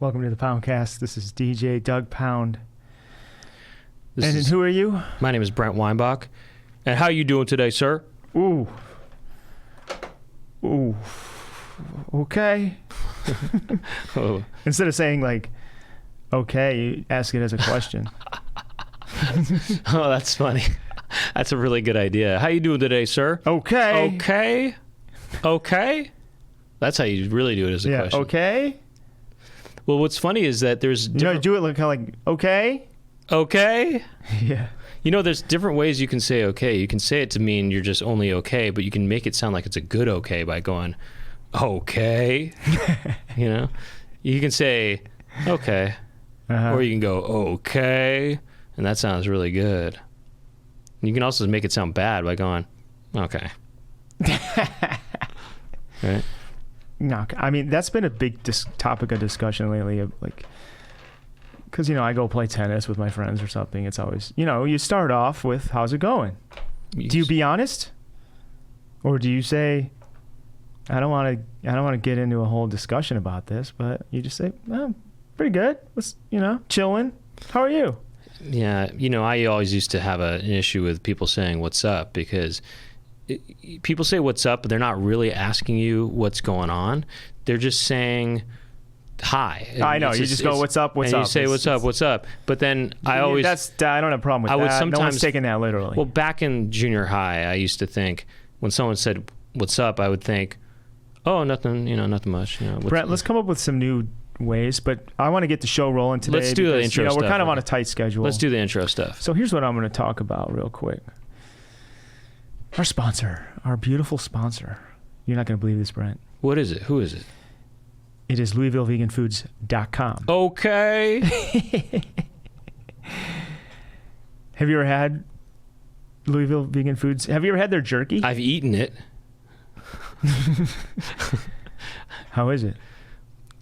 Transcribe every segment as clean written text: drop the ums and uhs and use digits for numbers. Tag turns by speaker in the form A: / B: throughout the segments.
A: Welcome to the Poundcast. This is DJ Doug Pound. And who are you?
B: My name is Brent Weinbach. And how are you doing today, sir?
A: Ooh. Okay.
B: Oh.
A: Instead of saying like, okay, you ask it as a question.
B: Oh, that's funny. That's a really good idea. How you doing today, sir?
A: Okay.
B: Okay. Okay. That's how you really do it as a question.
A: Okay.
B: Well, what's funny is that there's
A: You do it like kind of like, okay.
B: Okay.
A: Yeah.
B: You know, there's different ways you can say okay. You can say it to mean you're just only okay, but you can make it sound like it's a good okay by going, okay. You know? You can say, okay. Or you can go, okay. And that sounds really good. You can also make it sound bad by going, okay. Right?
A: No, I mean, that's been a big topic of discussion lately. Like, because, I go play tennis with my friends or something. It's always, you start off with, how's it going? Do you be honest? Or do you say, I don't want to get into a whole discussion about this, but you just say, oh, pretty good. What's, chilling. How are you?
B: Yeah. I always used to have an issue with people saying, what's up? Because people say what's up, but they're not really asking you what's going on. They're just saying hi.
A: I know. You just go, what's up, what's up?
B: And you say, what's up. But then I don't have a problem with that.
A: Would sometimes, no one's taking that literally.
B: Well, back in junior high, I used to think when someone said, what's up, I would think, oh, nothing, nothing much.
A: Brent, let's come up with some new ways, but I want to get the show rolling today.
B: Let's do the intro stuff.
A: We're kind of on a tight schedule.
B: Let's do the intro stuff.
A: So here's what I'm going to talk about real quick. Our sponsor, our beautiful sponsor. You're not going to believe this, Brent.
B: What is it? Who is it?
A: It is LouisvilleVeganFoods.com.
B: Okay.
A: Have you ever had Louisville Vegan Foods? Have you ever had their jerky?
B: I've eaten it.
A: How is it?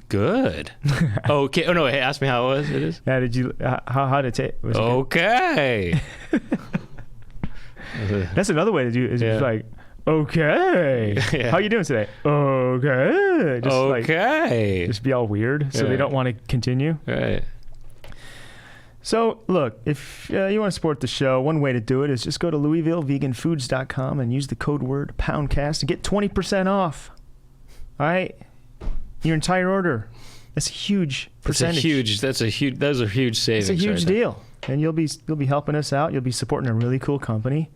B: Good. Okay. Oh no! Hey, ask me how it was. It is.
A: Yeah. Did you? How did it taste?
B: Okay.
A: That's another way to do it. Is just like, okay. Yeah. How you doing today? Okay. Just
B: okay.
A: Just be all weird, so they don't want to continue.
B: Right.
A: So, look, if you want to support the show, one way to do it is just go to LouisvilleVeganFoods.com and use the code word Poundcast to get 20% off. All right? Your entire order. That's a huge percentage.
B: Those are huge savings.
A: It's a huge deal. And you'll be helping us out. You'll be supporting a really cool company.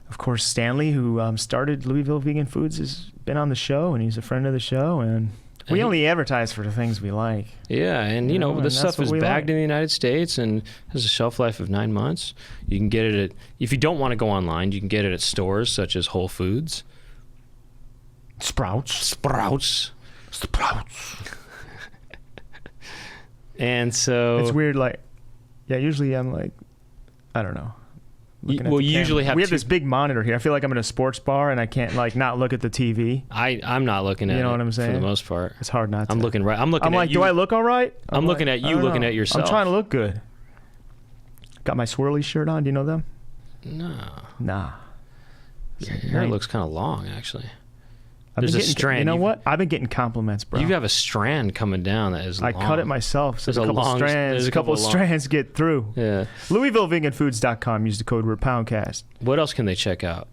A: Of course, Stanley, who started Louisville Vegan Foods, has been on the show, and he's a friend of the show, and we only advertise for the things we like.
B: Yeah, and this stuff is bagged in the United States and has a shelf life of 9 months. You can get it if you don't want to go online, you can get it at stores such as Whole Foods.
A: Sprouts.
B: And so
A: it's weird, usually I'm like, I don't know.
B: You usually have.
A: We have this big monitor here. I feel like I'm in a sports bar and I can't not look at the TV.
B: I'm not looking at.
A: You know what I'm saying?
B: For the most part,
A: it's hard not to.
B: I'm looking right. I'm like,
A: do I look all right?
B: I'm looking at you, looking at yourself.
A: I'm trying to look good. Got my swirly shirt on. Do you know them?
B: No.
A: Nah.
B: Your hair looks kind of long, actually.
A: There's a strand. You know what? I've been getting compliments, bro.
B: You have a strand coming down that is long.
A: I cut it myself, so
B: there's
A: a couple strands get through.
B: Yeah.
A: LouisvilleVeganFoods.com. Use the code word Poundcast.
B: What else can they check out?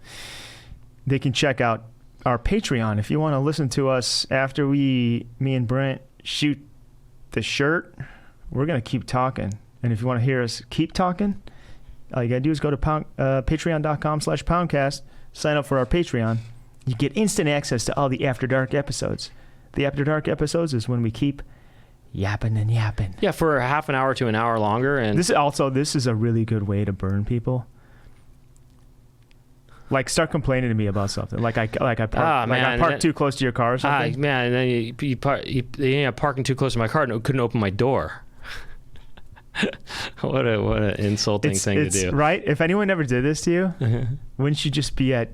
A: They can check out our Patreon. If you want to listen to us after me and Brent shoot the shirt, we're going to keep talking. And if you want to hear us keep talking, all you got to do is go to patreon.com/Poundcast, sign up for our Patreon. You get instant access to all the After Dark episodes. The After Dark episodes is when we keep yapping and yapping.
B: Yeah, for a half an hour to an hour longer. And
A: this is a really good way to burn people. Like, start complaining to me about something. I parked too close to your car or something.
B: Man, and then you ended up parking too close to my car and couldn't open my door. What an insulting thing to do.
A: Right? If anyone ever did this to you, wouldn't you just be at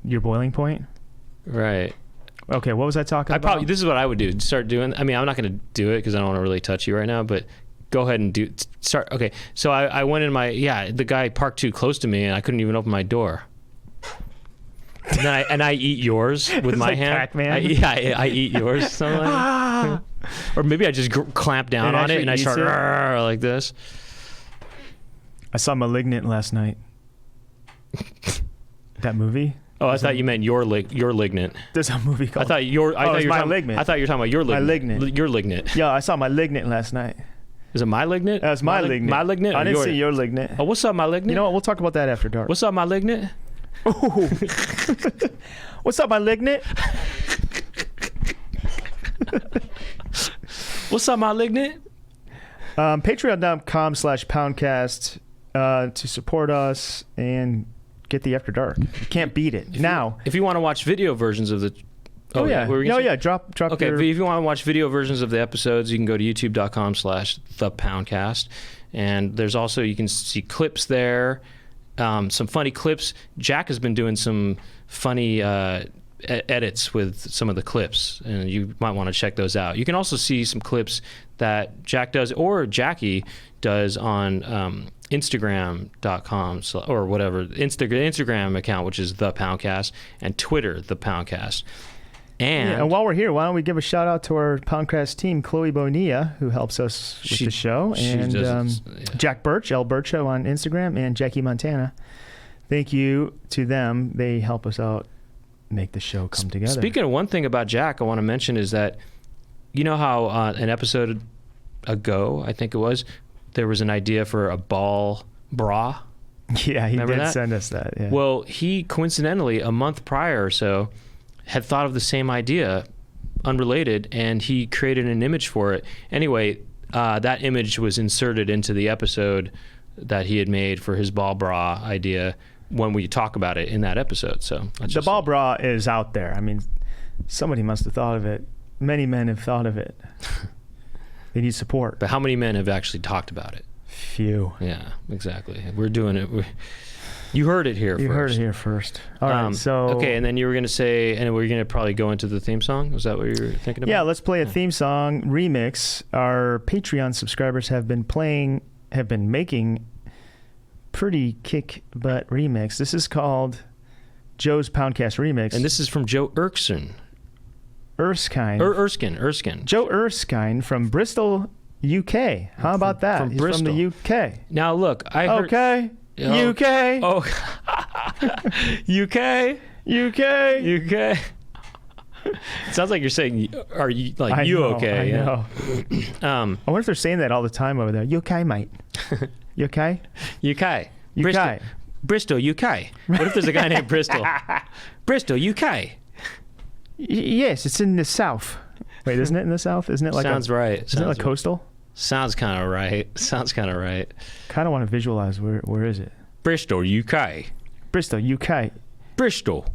A: your boiling point?
B: Right.
A: Okay, what was I talking about?
B: This is what I would do. Start doing. I mean, I'm not going to do it because I don't want to really touch you right now, but go ahead and start. Okay, so I went in the guy parked too close to me and I couldn't even open my door. and I eat yours with my
A: like
B: hand.
A: Pac-Man.
B: I eat yours. Something like that. Or maybe I just clamp down on it and I start like this.
A: I saw *Malignant* last night. That movie.
B: Oh, I thought you meant your lignant.
A: There's a movie called.
B: I thought you were talking about your lignant.
A: My lignant.
B: Your lignant.
A: Yeah, I saw *Malignant* last night.
B: Is it my lignant?
A: That's my lignant.
B: My lignant.
A: I didn't see your lignant.
B: Oh, what's up, my lignant?
A: You know what? We'll talk about that after dark.
B: What's up, my lignant?
A: Ooh. What's up, my lignant?
B: What's up, my lignant?
A: Patreon.com/Poundcast to support us and get the After Dark. You can't beat it.
B: If you want to watch video versions of the...
A: Oh yeah. Drop.
B: Okay, if you want to watch video versions of the episodes, you can go to youtube.com/thepoundcast. And there's also, you can see clips there, some funny clips. Jack has been doing some funny edits with some of the clips, and you might want to check those out. You can also see some clips that Jack does or Jackie does on Instagram.com or whatever, Instagram account, which is The Poundcast, and Twitter, The Poundcast. And
A: while we're here, why don't we give a shout out to our Poundcast team, Chloe Bonilla, who helps us with the show, and Jack Birch, El Bircho on Instagram, and Jackie Montana. Thank you to them. They help us out, make the show come together.
B: Speaking of one thing about Jack, I want to mention is that, you know how an episode ago, I think it was, there was an idea for a ball bra?
A: Yeah, he did send us that. Yeah.
B: Well, he coincidentally, a month prior or so, had thought of the same idea, unrelated, and he created an image for it. Anyway, that image was inserted into the episode that he had made for his ball bra idea when we talk about it in that episode. So
A: the ball bra is out there. I mean, somebody must have thought of it. Many men have thought of it. They need support.
B: But how many men have actually talked about it?
A: Few.
B: Yeah, exactly. We're doing it. You heard it here first.
A: You heard it here first. All right, so...
B: Okay, and then you were going to say, and we're going to probably go into the theme song? Was that what you were thinking about?
A: Yeah, let's play a theme song remix. Our Patreon subscribers have been making pretty kick-butt remix. This is called Joe's Poundcast Remix.
B: And this is from Joe Erskine.
A: Erskine. Joe Erskine from Bristol, UK. How about that?
B: From
A: He's
B: Bristol.
A: From the UK.
B: Now, look, I heard...
A: Okay. UK.
B: Oh, UK. It sounds like you're saying, "Are you like
A: I know,
B: okay?"
A: I know. I wonder if they're saying that all the time over there. You okay, mate? You okay?
B: UK.
A: Bristol,
B: UK. What if there's a guy named Bristol? Bristol, UK.
A: Yes, it's in the south. Wait, isn't it in the south? Isn't it like
B: sounds right?
A: Isn't it like coastal?
B: Sounds kind of right. Kind
A: of want to visualize where is it?
B: Bristol, UK.
A: Bristol, UK.
B: Bristol,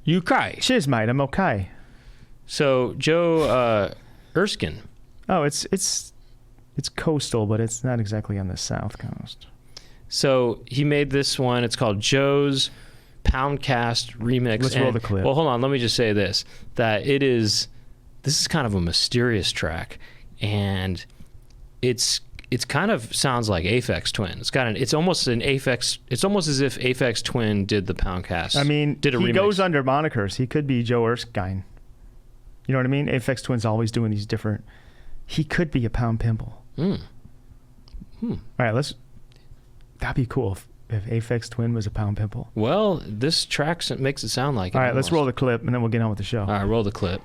B: UK.
A: Cheers, mate. I'm okay.
B: So Joe Erskine.
A: Oh, it's coastal, but it's not exactly on the south coast.
B: So he made this one. It's called Joe's Poundcast Remix.
A: Let's roll the clip.
B: Well, hold on. Let me just say this: that this is kind of a mysterious track, and it's kind of sounds like Aphex Twin. It's almost as if Aphex Twin did the Poundcast.
A: I mean,
B: did a
A: he
B: remix.
A: Goes under monikers. He could be Joe Erskine. You know what I mean? Aphex Twin's always doing these different. He could be a Pound Pimple. All right, that'd be cool if Aphex Twin was a Pound Pimple.
B: Well, this track makes it sound like it.
A: All right, let's roll the clip and then we'll get on with the show.
B: All right, roll the clip.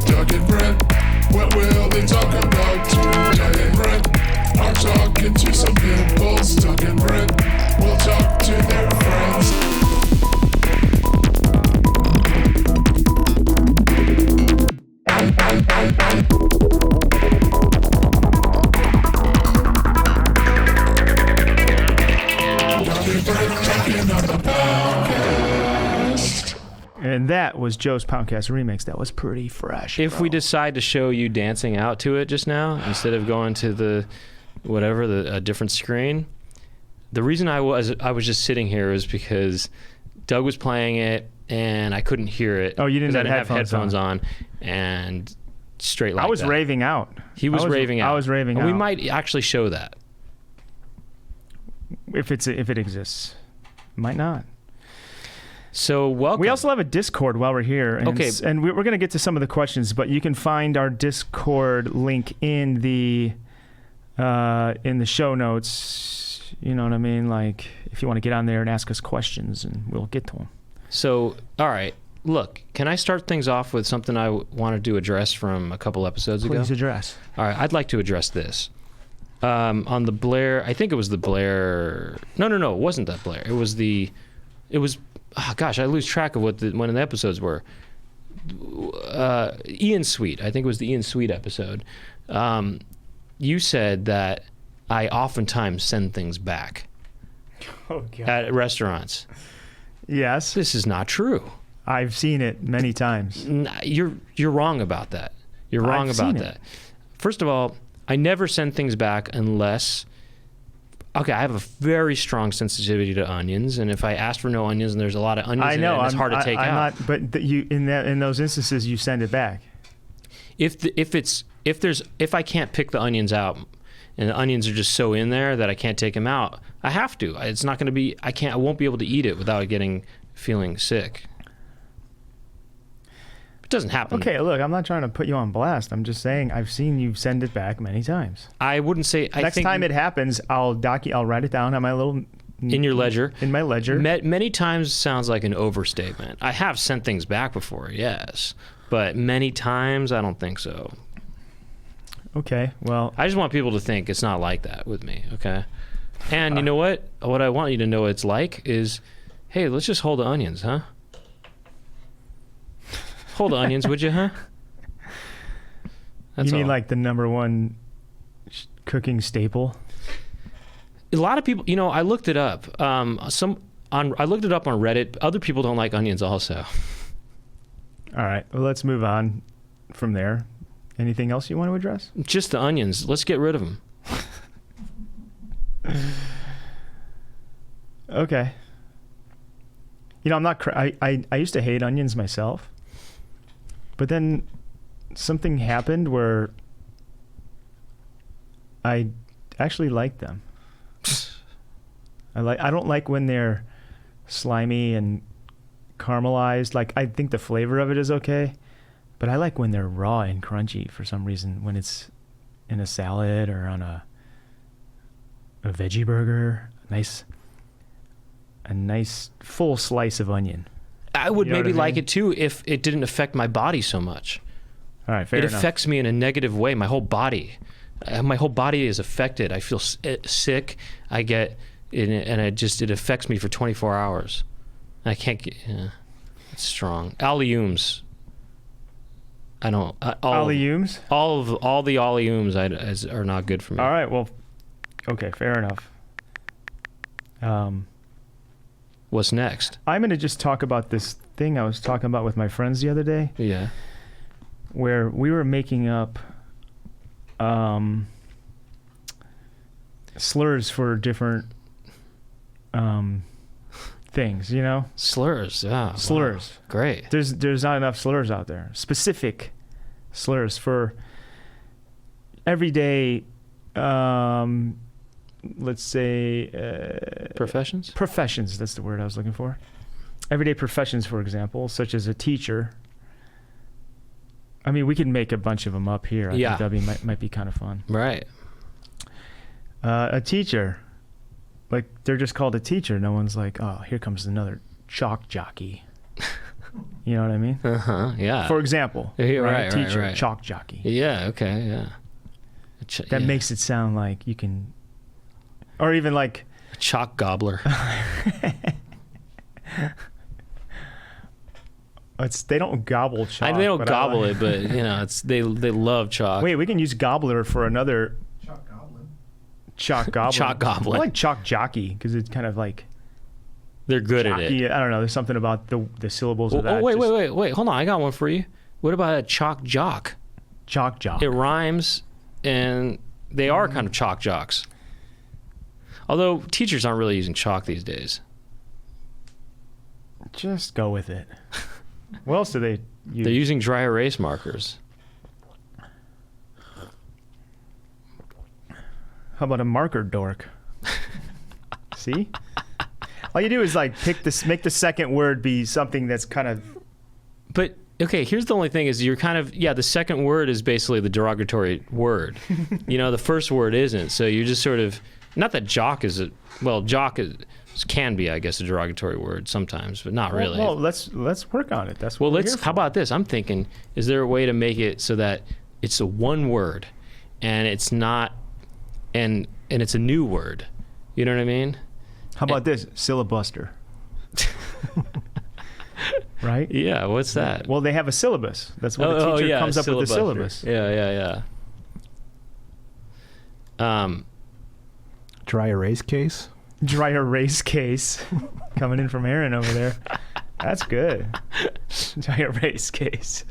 C: Doug and Brent, what will they talk about to Doug and Brent? I'm talking to some pimples, Doug and Brent, we'll talk to their friends. Doug and Brent talking on the Poundcast.
A: And that was Joe's Poundcast Remix. That was pretty fresh.
B: If we decide to show you dancing out to it just now, instead of going to a different screen, the reason I was just sitting here is because Doug was playing it, and I couldn't hear it.
A: Oh, you didn't
B: 'cause I
A: have
B: didn't have headphones
A: on.
B: on, and straight like
A: I was
B: that.
A: raving out.
B: He was raving out.
A: I was raving
B: And
A: out.
B: we might actually show that.
A: if it exists. Might not.
B: So welcome.
A: We also have a Discord while we're here. And
B: Okay.
A: And we're going to get to some of the questions, but you can find our Discord link in the show notes. You know what I mean? Like, if you want to get on there and ask us questions, and we'll get to them.
B: So, all right. Look, can I start things off with something I wanted to address from a couple episodes ago?
A: Please address.
B: All right, I'd like to address this. On the Blair, I think it was the Blair. No, it wasn't that Blair. It was. Oh gosh, I lose track of when the episodes were. Ian Sweet, I think it was the Ian Sweet episode. You said that I oftentimes send things back at restaurants.
A: Yes,
B: This is not true.
A: I've seen it many times.
B: You're wrong about that. You're wrong
A: I've
B: about
A: seen
B: that. First of all, I never send things back unless. Okay, I have a very strong sensitivity to onions, and if I ask for no onions and there's a lot of onions
A: I
B: in
A: know.
B: it, it's hard to take out.
A: Not, but you in those instances, you send it back.
B: If I can't pick the onions out, and the onions are just so in there that I can't take them out, I have to. It's not going to be. I won't be able to eat it without feeling sick. It doesn't happen.
A: Okay, look, I'm not trying to put you on blast. I'm just saying I've seen you send it back many times.
B: I wouldn't say.
A: Next time it happens, I'll write it down on my little
B: in your ledger.
A: In my ledger.
B: Many times sounds like an overstatement. I have sent things back before, yes, but many times I don't think so.
A: Okay, well,
B: I just want people to think it's not like that with me, okay? And you know what? What I want you to know it's like is, hey, let's just hold the onions, huh? Hold the onions, would you, huh? That's
A: you mean
B: all.
A: like the number one cooking staple?
B: A lot of people, I looked it up. I looked it up on Reddit. Other people don't like onions also.
A: All right, well, let's move on from there. Anything else you want to address?
B: Just the onions. Let's get rid of them.
A: Okay. I'm not. I used to hate onions myself, but then something happened where I actually like them. I don't like when they're slimy and caramelized. Like, I think the flavor of it is okay, but I like when they're raw and crunchy for some reason. When it's in a salad or on a veggie burger, a nice full slice of onion.
B: I would
A: You know
B: maybe
A: what I
B: like
A: mean?
B: it too if it didn't affect my body so much.
A: All right, fair
B: It
A: enough.
B: affects me in a negative way. My whole body is affected. I feel sick. I get and it affects me for 24 hours. I can't get. It's strong. Alliums. I don't.
A: Alliums?
B: All the alliums are not good for me.
A: All right, well, okay, fair enough.
B: What's next?
A: I'm going to just talk about this thing I was talking about with my friends the other day,
B: Yeah.
A: where we were making up slurs for different things,
B: Slurs. Yeah.
A: Slurs.
B: Wow. Great.
A: There's not enough slurs out there. Specific slurs for everyday, let's say...
B: Professions?
A: Professions, that's the word I was looking for. Everyday professions, for example, such as a teacher. I mean, we can make a bunch of them up here. I think that might be kind of fun.
B: Right.
A: A teacher. Like, they're just called a teacher. No one's like, oh, here comes another chalk jockey. You know what I mean?
B: Uh-huh. Yeah.
A: For example,
B: Yeah, right,
A: teacher,
B: right.
A: chalk jockey.
B: Yeah. Okay. Yeah.
A: That makes it sound like you can... Or even like...
B: A chalk gobbler.
A: They don't gobble chalk.
B: They don't
A: but
B: gobble it, but they love chalk.
A: Wait, we can use gobbler for another...
C: Chuck Goblin.
A: Chalk goblin.
B: Chalk goblin.
A: I like chalk jockey because it's kind of like...
B: They're good
A: jockey.
B: at it.
A: I don't know. There's something about the syllables of that.
B: Wait. Hold on. I got one for you. What about a chalk jock?
A: Chalk jock.
B: It rhymes, and they are kind of chalk jocks. Although teachers aren't really using chalk these days.
A: Just go with it. What else do they use?
B: They're using dry erase markers.
A: How about a marker dork? See? All you do is like make the second word be something that's kind of.
B: But okay, here's the only thing: is you're kind of the second word is basically the derogatory word. The first word isn't. So you're just sort of not that jock is jock can be, I guess, a derogatory word sometimes, but not really.
A: Well, let's work on it. That's what we're here for.
B: How about this? I'm thinking, is there a way to make it so that it's a one word, and it's not, and it's a new word? You know what I mean?
A: How about this? Syllabuster. Right?
B: Yeah, what's that?
A: Well, they have a syllabus. That's what the teacher comes up with the syllabus.
B: Yeah.
D: Dry erase case.
A: Dry erase case. Coming in from Aaron over there. That's good. Dry erase case.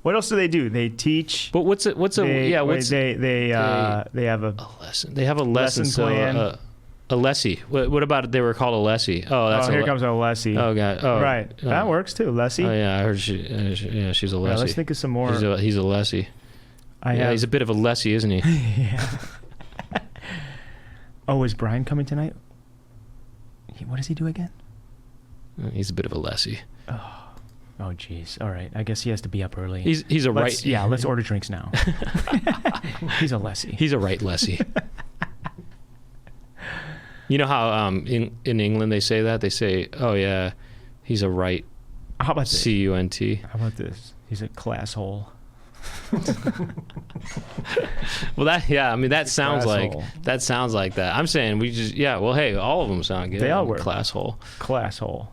A: What else do they do? They teach.
B: But they
A: have a
B: lesson. They have a lesson
A: plan.
B: A lessee. What about it? They were called a lessie. Oh, that's
A: here comes a lessee.
B: Oh, God. Oh,
A: right. That works too. Lessee.
B: Oh, yeah. I heard she's a lessee.
A: Let's think of some more.
B: He's a lessee. He's a bit of a lessee, isn't he?
A: Yeah. Oh, is Brian coming tonight? What does he do again?
B: He's a bit of a lessee.
A: Oh, geez. All right. I guess he has to be up early.
B: He's a right.
A: Yeah, let's order drinks now. He's a lessee.
B: He's a right lessee. You know how in England they say that? They say, oh, yeah, he's a right.
A: How about this?
B: C-U-N-T.
A: How about this? He's a class hole.
B: Well, that sounds like that. I'm saying we just, hey, all of them sound good.
A: They all work.
B: Class hole.
A: Class hole.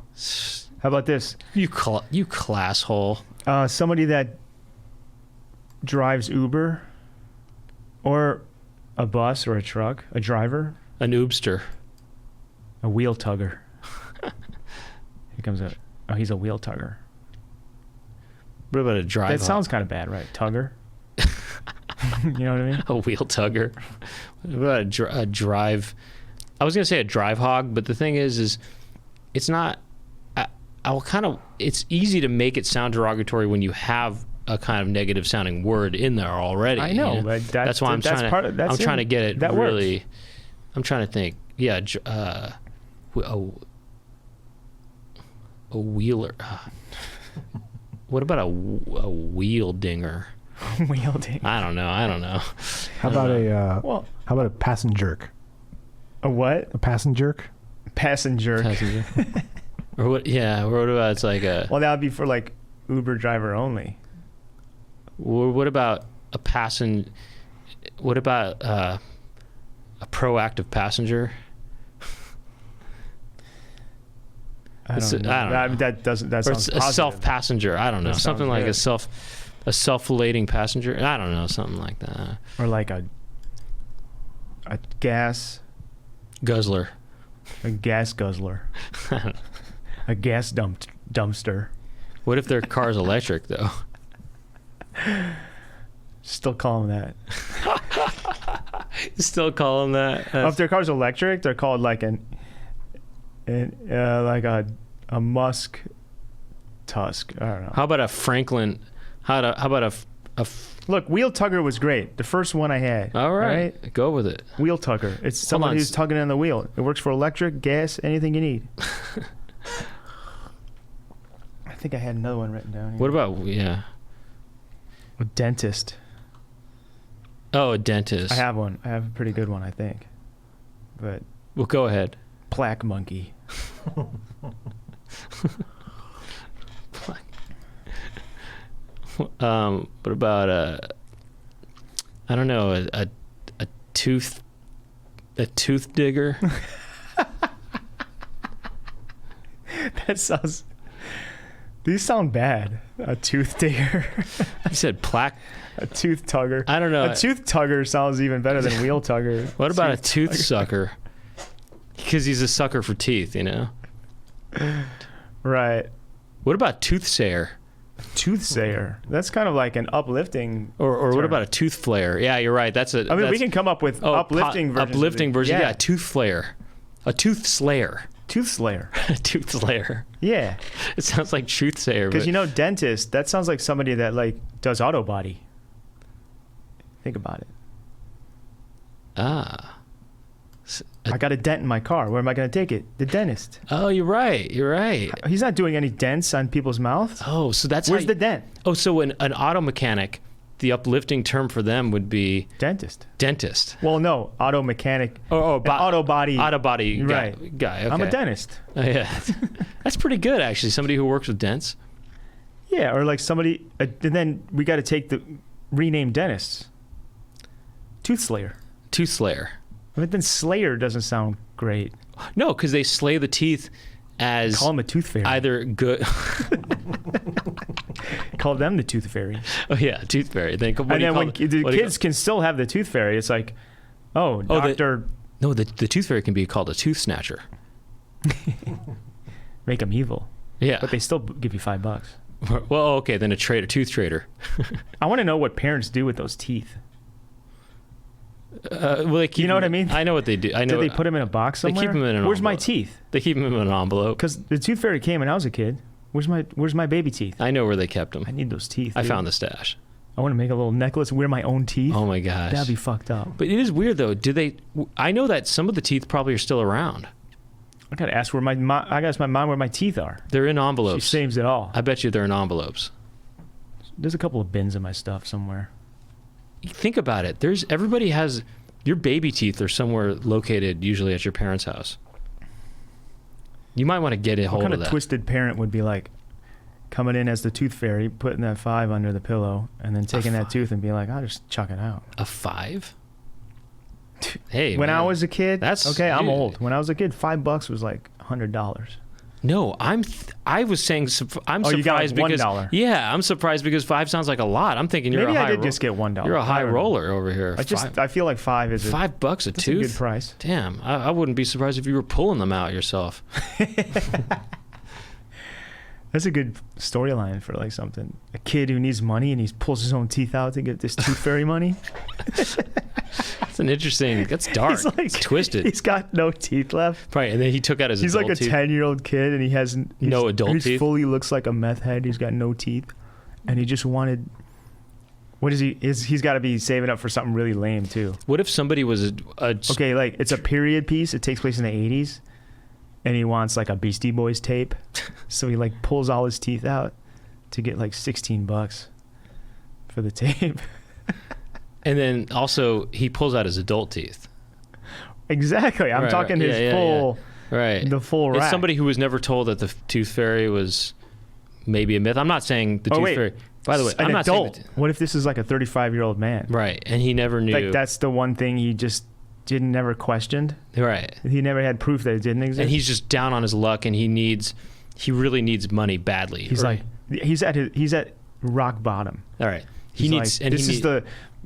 A: How about this?
B: You class hole.
A: Somebody that drives Uber or a bus or a truck, a driver.
B: An oobster.
A: A wheel tugger. Here comes he's a wheel tugger.
B: What about a drive?
A: That sounds kind of bad, right? Tugger. You know what I mean?
B: A wheel tugger. What about a drive? I was gonna say a drive hog, but the thing is it's not. It's easy to make it sound derogatory when you have a kind of negative sounding word in there already.
A: I know, but
B: that's why I'm trying to get it
A: that
B: really.
A: Works.
B: I'm trying to think. Yeah, a wheeler. What about a wheel dinger?
A: Wheel dinger.
B: I don't know.
D: How about a passenger?
A: A what?
D: A passenger?
A: Passenger.
B: Or what? Yeah. Or what about it's like a?
A: Well, that would be for like Uber driver only.
B: Or what about a passenger? What about a proactive passenger?
A: I don't know. That sounds
B: a self-passenger. I don't know. Something like a self-relating passenger. I don't know. Something like that.
A: Or like a gas
B: guzzler.
A: A gas guzzler. A gas dumpster.
B: What if their car's electric though?
A: Still call them that.
B: Still call them that.
A: If their car's electric, they're called like a Musk Tusk. I don't know.
B: How about a Franklin? How about a
A: Look, wheel tugger was great. The first one I had.
B: All right. Go with it.
A: Wheel tugger. It's someone who's tugging on the wheel. It works for electric, gas, anything you need. I think I had another one written down here.
B: What about
A: a dentist?
B: Oh, a dentist.
A: I have one. I have a pretty good one, I think. But
B: well, go ahead.
A: Plaque monkey.
B: What about I don't know, a tooth digger?
A: That sounds. These sound bad. A tooth digger.
B: You said plaque.
A: A tooth tugger.
B: I don't know.
A: A tooth tugger sounds even better than wheel tugger.
B: What about a tooth sucker? Because he's a sucker for teeth, you know.
A: Right.
B: What about toothsayer?
A: Toothsayer. That's kind of like an uplifting.
B: Or what about a tooth flare? Yeah, you're right.
A: We can come up with uplifting versions.
B: Uplifting version. Yeah, tooth flare. A tooth slayer.
A: Tooth Slayer.
B: Tooth Slayer.
A: Yeah.
B: It sounds like Truth Sayer.
A: Because dentist, that sounds like somebody that like does auto body. Think about it. I got a dent in my car. Where am I going to take it? The dentist.
B: Oh, you're right.
A: He's not doing any dents on people's mouths.
B: Oh, so that's
A: where's the dent?
B: Oh, so an auto mechanic, the uplifting term for them would be
A: dentist.
B: Well,
A: no, auto mechanic.
B: Auto body
A: right.
B: guy. Okay.
A: I'm a dentist.
B: Oh, yeah. That's pretty good, actually. Somebody who works with dents.
A: Yeah, or like somebody, and then we got to rename dentists. Tooth Slayer. But then Slayer doesn't sound great.
B: No, because they slay the teeth as...
A: Call them a tooth fairy.
B: Either good...
A: Call them the tooth fairy.
B: Oh, yeah, tooth fairy. Then
A: when the kids can still have the tooth fairy, it's like, doctor...
B: The tooth fairy can be called a tooth snatcher.
A: Make them evil.
B: Yeah.
A: But they still give you $5.
B: Well, okay, then a tooth trader.
A: I want to know what parents do with those teeth.
B: You
A: know what I mean?
B: I know what they do. I know.
A: Do they put them in a box somewhere?
B: They keep them in an
A: Where's
B: envelope.
A: my teeth?
B: They keep them in an envelope.
A: Because the tooth fairy came when I was a kid. Where's my baby teeth?
B: I know where they kept them.
A: I need those teeth.
B: I found the stash.
A: I want to make a little necklace, wear my own teeth.
B: Oh my gosh.
A: That'd be fucked up.
B: But it is weird though. I know that some of the teeth probably are still around.
A: I gotta ask my mom where my teeth are.
B: They're in envelopes.
A: She saves it all.
B: I bet you they're in envelopes.
A: There's a couple of bins of my stuff somewhere.
B: Think about it. Everybody has... Your baby teeth are somewhere located, usually at your parents' house. You might want to get a hold of that.
A: What kind of twisted parent would be like coming in as the tooth fairy, putting that $5 under the pillow, and then taking that tooth and be like, I'll just chuck it out.
B: A $5? Hey,
A: when I was a kid, I'm old. When I was a kid, $5 was like $100.
B: No, I was saying I'm surprised
A: you got like
B: because
A: $1.
B: Yeah, I'm surprised because 5 sounds like a lot. I'm thinking
A: maybe I did just get $1.
B: You're a high roller over here.
A: I feel like 5 is
B: $5 a tooth.
A: A good price.
B: Damn, I wouldn't be surprised if you were pulling them out yourself.
A: That's a good storyline for like something. A kid who needs money and he pulls his own teeth out to get this tooth fairy money.
B: That's an interesting. That's dark.
A: Like,
B: it's twisted.
A: He's got no teeth left.
B: Right, and then he took out his.
A: He's
B: adult
A: like a 10-year-old kid, and he has
B: no adult teeth.
A: He fully looks like a meth head. He's got no teeth, and he just wanted. What is he? He's got to be saving up for something really lame too.
B: What if somebody was
A: okay? Like it's a period piece. It takes place in the 80s. And he wants like a Beastie Boys tape. So he like pulls all his teeth out to get like $16 for the tape.
B: And then also he pulls out his adult teeth.
A: Exactly. I'm talking his full,
B: right.
A: The full rack.
B: It's somebody who was never told that the tooth fairy was maybe a myth. I'm not saying the tooth fairy. By the way, I'm not
A: adult.
B: saying
A: What if this is like a 35-year-old man?
B: Right. And he never knew.
A: Like that's the one thing he just never questioned.
B: Right.
A: He never had proof that it didn't exist.
B: And he's just down on his luck, and he really needs money badly.
A: He's like, he's at rock bottom.
B: All right.
A: This is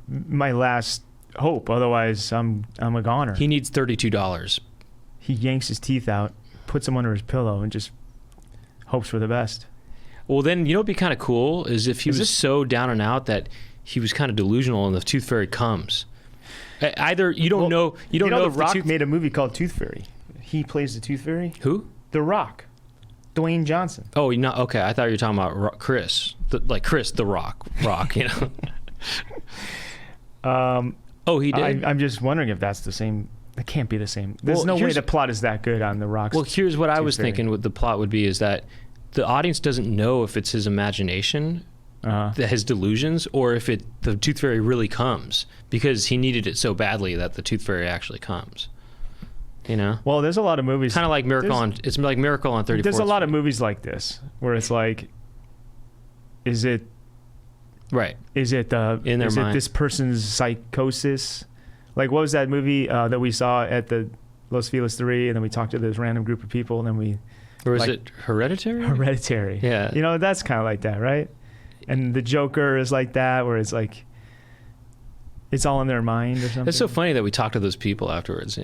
A: my last hope. Otherwise, I'm a goner.
B: He needs $32.
A: He yanks his teeth out, puts them under his pillow, and just hopes for the best.
B: Well, then what'd be kind of cool is if he was so down and out that he was kind of delusional, and the tooth fairy comes. Either you don't know
A: The Rock made a movie called Tooth Fairy. He plays the Tooth Fairy.
B: Who?
A: The Rock, Dwayne Johnson.
B: Oh, okay. I thought you were talking about Chris, Chris the Rock. You know. He did.
A: I'm just wondering if that's the same. It can't be the same. There's no way the plot is that good on The Rock's.
B: Well, here's what I was thinking. What the plot would be is that the audience doesn't know if it's his imagination. His delusions, or if the tooth fairy really comes, because he needed it so badly that the tooth fairy actually comes. You know.
A: Well, there's a lot of movies.
B: Kind of like it's like Miracle on 34th.
A: There's a lot of movies like this where it's like, is it
B: right?
A: Is it
B: in their mind?
A: This person's psychosis? Like, what was that movie that we saw at the Los Feliz 3, and then we talked to this random group of people, and then we.
B: Or is it Hereditary?
A: Hereditary.
B: Yeah.
A: You know, that's kind of like that, right? And the Joker is like that, where it's like, is it, is it this person's psychosis? Like, what was that movie that we saw at the Los Feliz 3, and then we talked to this random group of people, and then we. Like, Hereditary. Yeah. You know, that's kind of like that, right? And the Joker is like that, where it's like, is it, is it this person's psychosis? Like, what was that movie that we saw at the Los Feliz 3, and then we talked to this random group of people, and then we. it's all in their mind or something.
B: It's so funny that we talked to those people afterwards.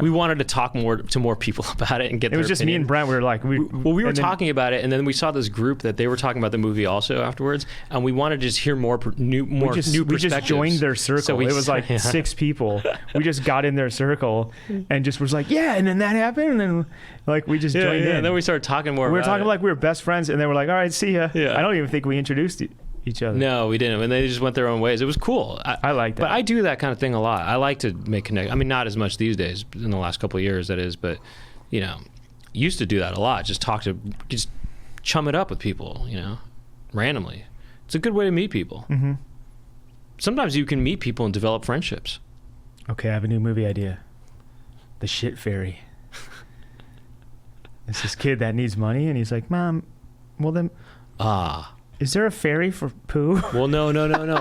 B: We wanted to talk to more people about it and get.
A: It was just
B: opinion.
A: me and Brent. We were like,
B: we were talking about it, and then we saw this group that they were talking about the movie also afterwards, and we wanted to just hear more new perspectives.
A: We just joined their circle. So it was like 6 people. We just got in their circle and just was like, yeah, and then that happened, and then like we just joined in.
B: And then we started talking more.
A: We were talking like we were best friends, and they were like, all right, see ya.
B: Yeah.
A: I don't even think we introduced each other.
B: No, we didn't. And they just went their own ways. It was cool.
A: I like that.
B: But I do that kind of thing a lot. I like to make connect. I mean, not as much these days in the last couple of years, that is, but used to do that a lot. Just chum it up with people, randomly. It's a good way to meet people.
A: Mm-hmm.
B: Sometimes you can meet people and develop friendships.
A: Okay, I have a new movie idea. The Shit Fairy. It's this kid that needs money, and he's like, Mom, well then... Is there a fairy for poo?
B: Well, no.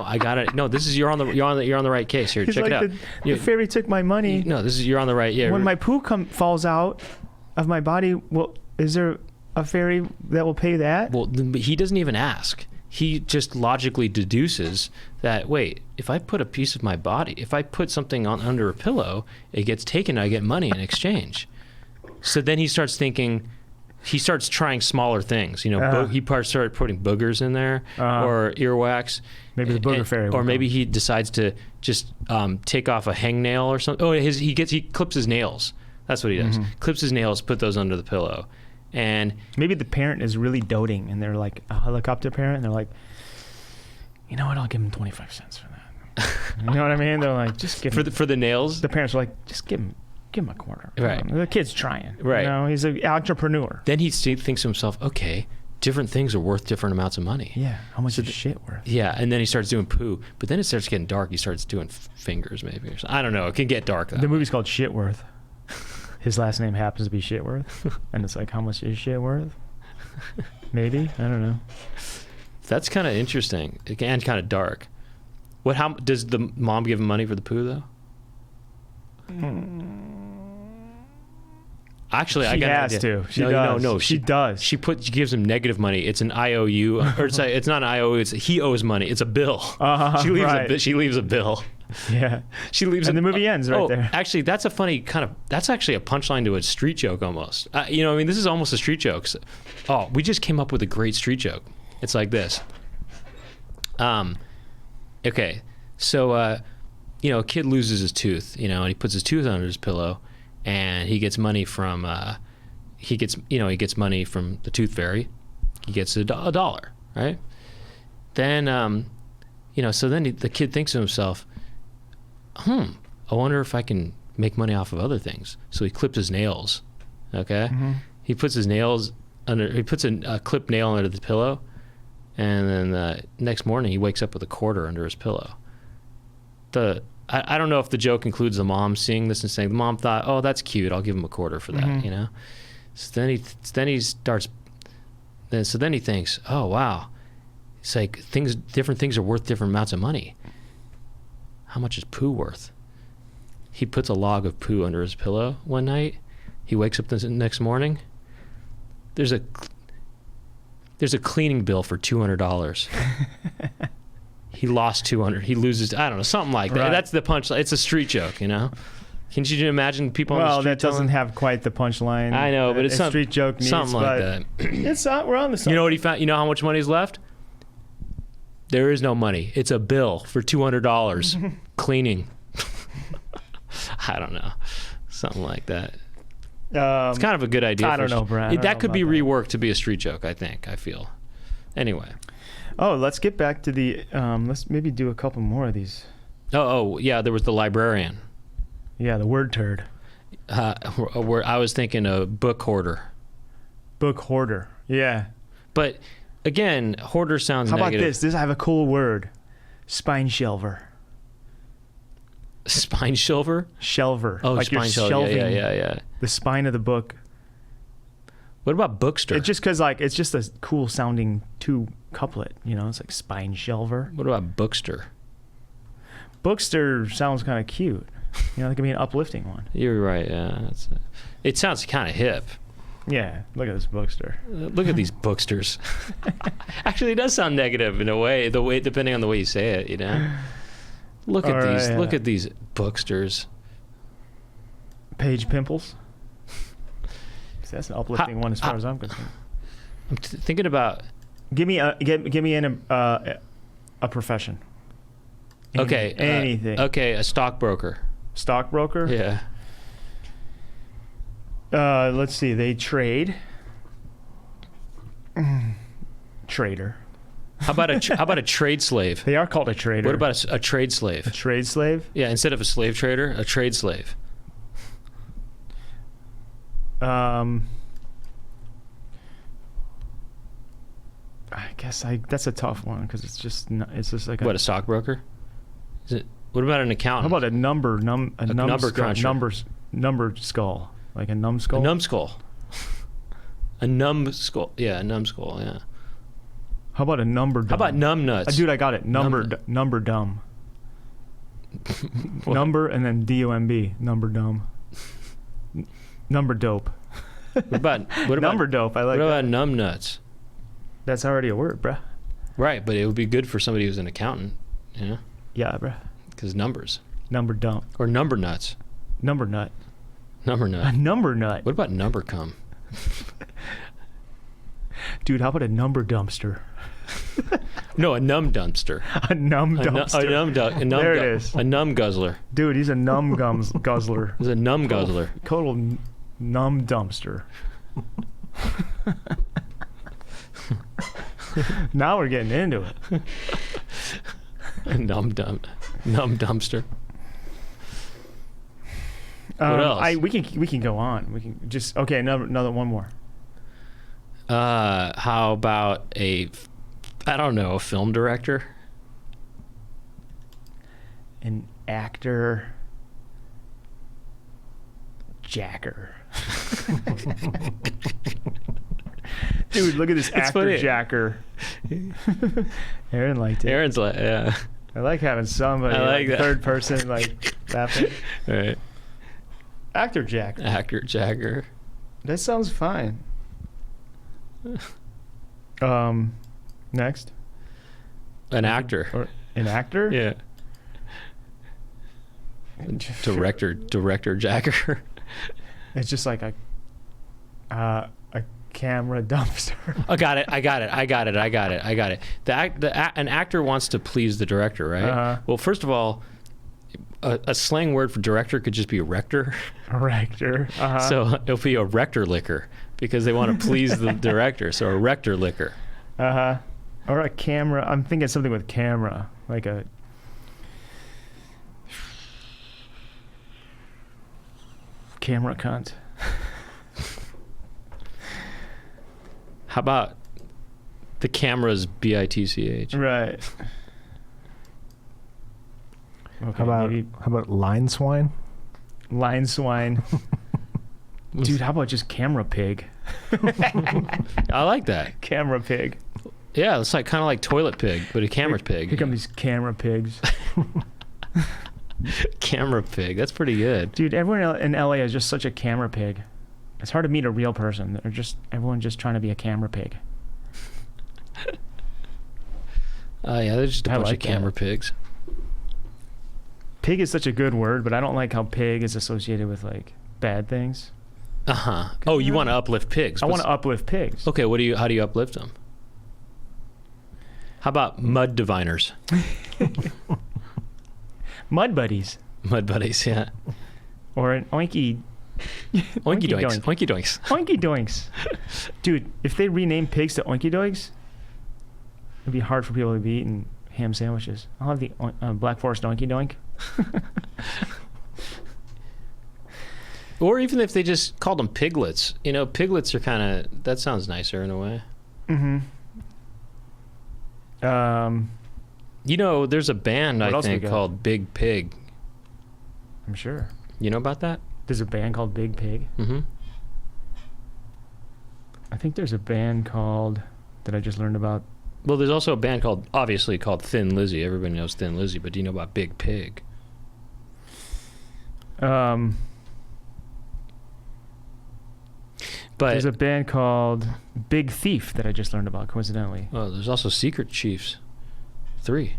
B: I got it. No, this is you're on the right case here.
A: He's
B: check
A: like,
B: it out.
A: The fairy took my money.
B: No, you're on the right. Yeah.
A: When my poo falls out of my body, well, is there a fairy that will pay that?
B: Well, he doesn't even ask. He just logically deduces that, wait, if I put a piece of my body, if I put something under a pillow, it gets taken, I get money in exchange. So then he starts thinking. He starts trying smaller things, he started putting boogers in there or earwax.
A: Maybe the booger fairy.
B: Or maybe he decides to just take off a hangnail or something. Oh, he clips his nails. That's what he does.
A: Mm-hmm.
B: Clips his nails, put those under the pillow. And
A: maybe the parent is really doting and they're like a helicopter parent and they're like, you know what, I'll give him 25 cents for that. You know what I mean? They're like, just give him.
B: For the nails?
A: The parents are like, just give him a quarter.
B: Right.
A: The kid's trying.
B: Right.
A: He's an entrepreneur.
B: Then he thinks to himself, okay, different things are worth different amounts of money.
A: Yeah. How much is shit worth?
B: Yeah. And then he starts doing poo. But then it starts getting dark. He starts doing fingers maybe. Or something. I don't know. It can get dark.
A: The movie's called Shitworth. His last name happens to be Shitworth. And it's like, how much is shit worth? Maybe. I don't know.
B: That's kind of interesting. And kind of dark. How does the mom give him money for the poo though? Actually,
A: she
B: I got
A: has
B: an idea.
A: to. She does.
B: No,
A: she does.
B: She gives him negative money. It's an IOU, or it's not an IOU. He owes money. It's a bill. She leaves a bill.
A: Yeah.
B: She leaves.
A: And the movie ends right there.
B: Actually, that's a funny that's actually a punchline to a street joke almost. This is almost a street joke. We just came up with a great street joke. It's like this. Okay, so a kid loses his tooth, and he puts his tooth under his pillow. And he gets money from he gets money from the tooth fairy. He gets a dollar, right? Then so then the kid thinks to himself, I wonder if I can make money off of other things. So he clips his nails. Okay, he puts his nails under. He puts a clipped nail under the pillow, and then the next morning he wakes up with a quarter under his pillow. I don't know if the joke includes the mom seeing this and saying, the mom thought, oh, that's cute, I'll give him a quarter for that, So then he thinks, oh, wow. It's like different things are worth different amounts of money. How much is poo worth? He puts a log of poo under his pillow one night. He wakes up the next morning. There's a cleaning bill for $200. He lost 200. He loses, I don't know, something like that.
A: Right.
B: That's the punchline. It's a street joke, Can you imagine people on the street?
A: Well, that doesn't have quite the punchline.
B: I know, but it's
A: a street joke needs,
B: something like that.
A: It's not, we're on the side.
B: You know what he found? You know how much money's left? There is no money. It's a bill for $200 cleaning. I don't know. Something like that. It's kind of a good idea.
A: I don't know, Brad.
B: That could be reworked to be a street joke, I feel. Anyway.
A: Oh, let's get back to the, let's maybe do a couple more of these.
B: Oh, yeah, there was the librarian.
A: Yeah, the word turd.
B: I was thinking a book hoarder.
A: Book hoarder, yeah.
B: But, again, hoarder sounds
A: negative.
B: How
A: about this? I have a cool word. Spine shelver.
B: Spine shelver?
A: Shelver.
B: Oh,
A: like
B: spine
A: you're
B: shelver.
A: shelving
B: Yeah.
A: the spine of the book.
B: What about bookster?
A: It's just because, it's just a cool sounding couplet, it's like spine shelver.
B: What about bookster?
A: Bookster sounds kind of cute. That could be an uplifting one.
B: You're right, yeah. It sounds kind of hip.
A: Yeah, look at this bookster.
B: Look at these booksters. Actually, it does sound negative in a way, depending on the way you say it, Look at these booksters.
A: Page pimples. That's an uplifting one as far as I'm concerned.
B: I'm thinking about.
A: Give me a profession. Anything.
B: Okay, a stockbroker.
A: Stockbroker?
B: Yeah.
A: Let's see. They trade. Trader.
B: How about a trade slave?
A: They are called a trader.
B: What about a trade slave?
A: A trade slave?
B: Yeah, instead of a slave trader, a trade slave.
A: I guess that's a tough one because it's just like
B: a stockbroker? Is it? What about an accountant?
A: How about a number cruncher? Number skull, like a numbskull.
B: A numbskull. A numbskull. Yeah, a numbskull. Yeah.
A: How about a number dumb?
B: How about numbnuts?
A: Dude, I got it. Number dumb. Number and then DUMB. Number dumb. Number dope.
B: What about
A: number dope? I like.
B: What about numbnuts?
A: That's already a word, bruh.
B: Right, but it would be good for somebody who's an accountant. Yeah.
A: Yeah, bruh.
B: Because numbers.
A: Number dumb.
B: Or number nuts.
A: Number nut.
B: Number nut.
A: A number nut.
B: What about number cum?
A: Dude, how about a number dumpster?
B: No, a numb dumpster.
A: A numb dumpster. There it is.
B: A numb guzzler.
A: Dude, he's a numb guzzler.
B: He's a numb guzzler.
A: Total numb dumpster. Now we're getting into it.
B: A numb dumpster. What else?
A: We can go on. We can just another one more.
B: How about a film director?
A: An actor jacker. Dude, look at this actor
B: funny.
A: Jacker. Aaron liked it.
B: Aaron's like, yeah.
A: I like having somebody
B: like that.
A: third person laughing.
B: Right.
A: Actor Jacker.
B: Actor Jacker.
A: That sounds fine. Next.
B: An actor.
A: Or an actor?
B: Yeah. Director Jacker. It's
A: just like a camera dumpster.
B: I got it. An actor wants to please the director, right?
A: Uh-huh.
B: Well, first of all, a slang word for director could just be rector.
A: A rector. Uh-huh.
B: So it'll be a rector liquor because they want to please the director. So a rector liquor.
A: Uh-huh. Or a camera. I'm thinking something with camera, like a camera cunt.
B: How about the camera's BITCH?
A: Right. Okay,
D: how about line swine?
A: Line swine. Dude, how about just camera pig?
B: I like that.
A: Camera pig.
B: Yeah, it's like kind of like toilet pig, but a camera pig.
A: Here come these camera pigs.
B: Camera pig. That's pretty good.
A: Dude, everyone in LA is just such a camera pig. It's hard to meet a real person. Everyone's just trying to be a camera pig.
B: Oh yeah, they're just a bunch of camera pigs.
A: Pig is such a good word, but I don't like how pig is associated with like bad things.
B: Uh-huh. Oh, you want to uplift pigs?
A: I want to uplift pigs.
B: Okay, how do you uplift them? How about mud diviners?
A: Mud buddies.
B: Mud buddies, yeah.
A: Or an oinky
B: doinks. Oinky doinks.
A: Oinky doinks. Dude, if they rename pigs to oinky doinks, it'd be hard for people to be eating ham sandwiches. I'll have the Black Forest oinky doink.
B: Or even if they just called them piglets. You know, piglets are kind of, that sounds nicer in a way.
A: Mm-hmm.
B: You know, there's a band, I think, called Big Pig.
A: I'm sure.
B: You know about that?
A: There's a band called Big Pig?
B: Mm-hmm.
A: I think there's a band called, that I just learned about.
B: Well, there's also a band obviously called Thin Lizzy. Everybody knows Thin Lizzy, but do you know about Big Pig? But
A: there's a band called Big Thief that I just learned about, coincidentally.
B: Oh, there's also Secret Chiefs 3.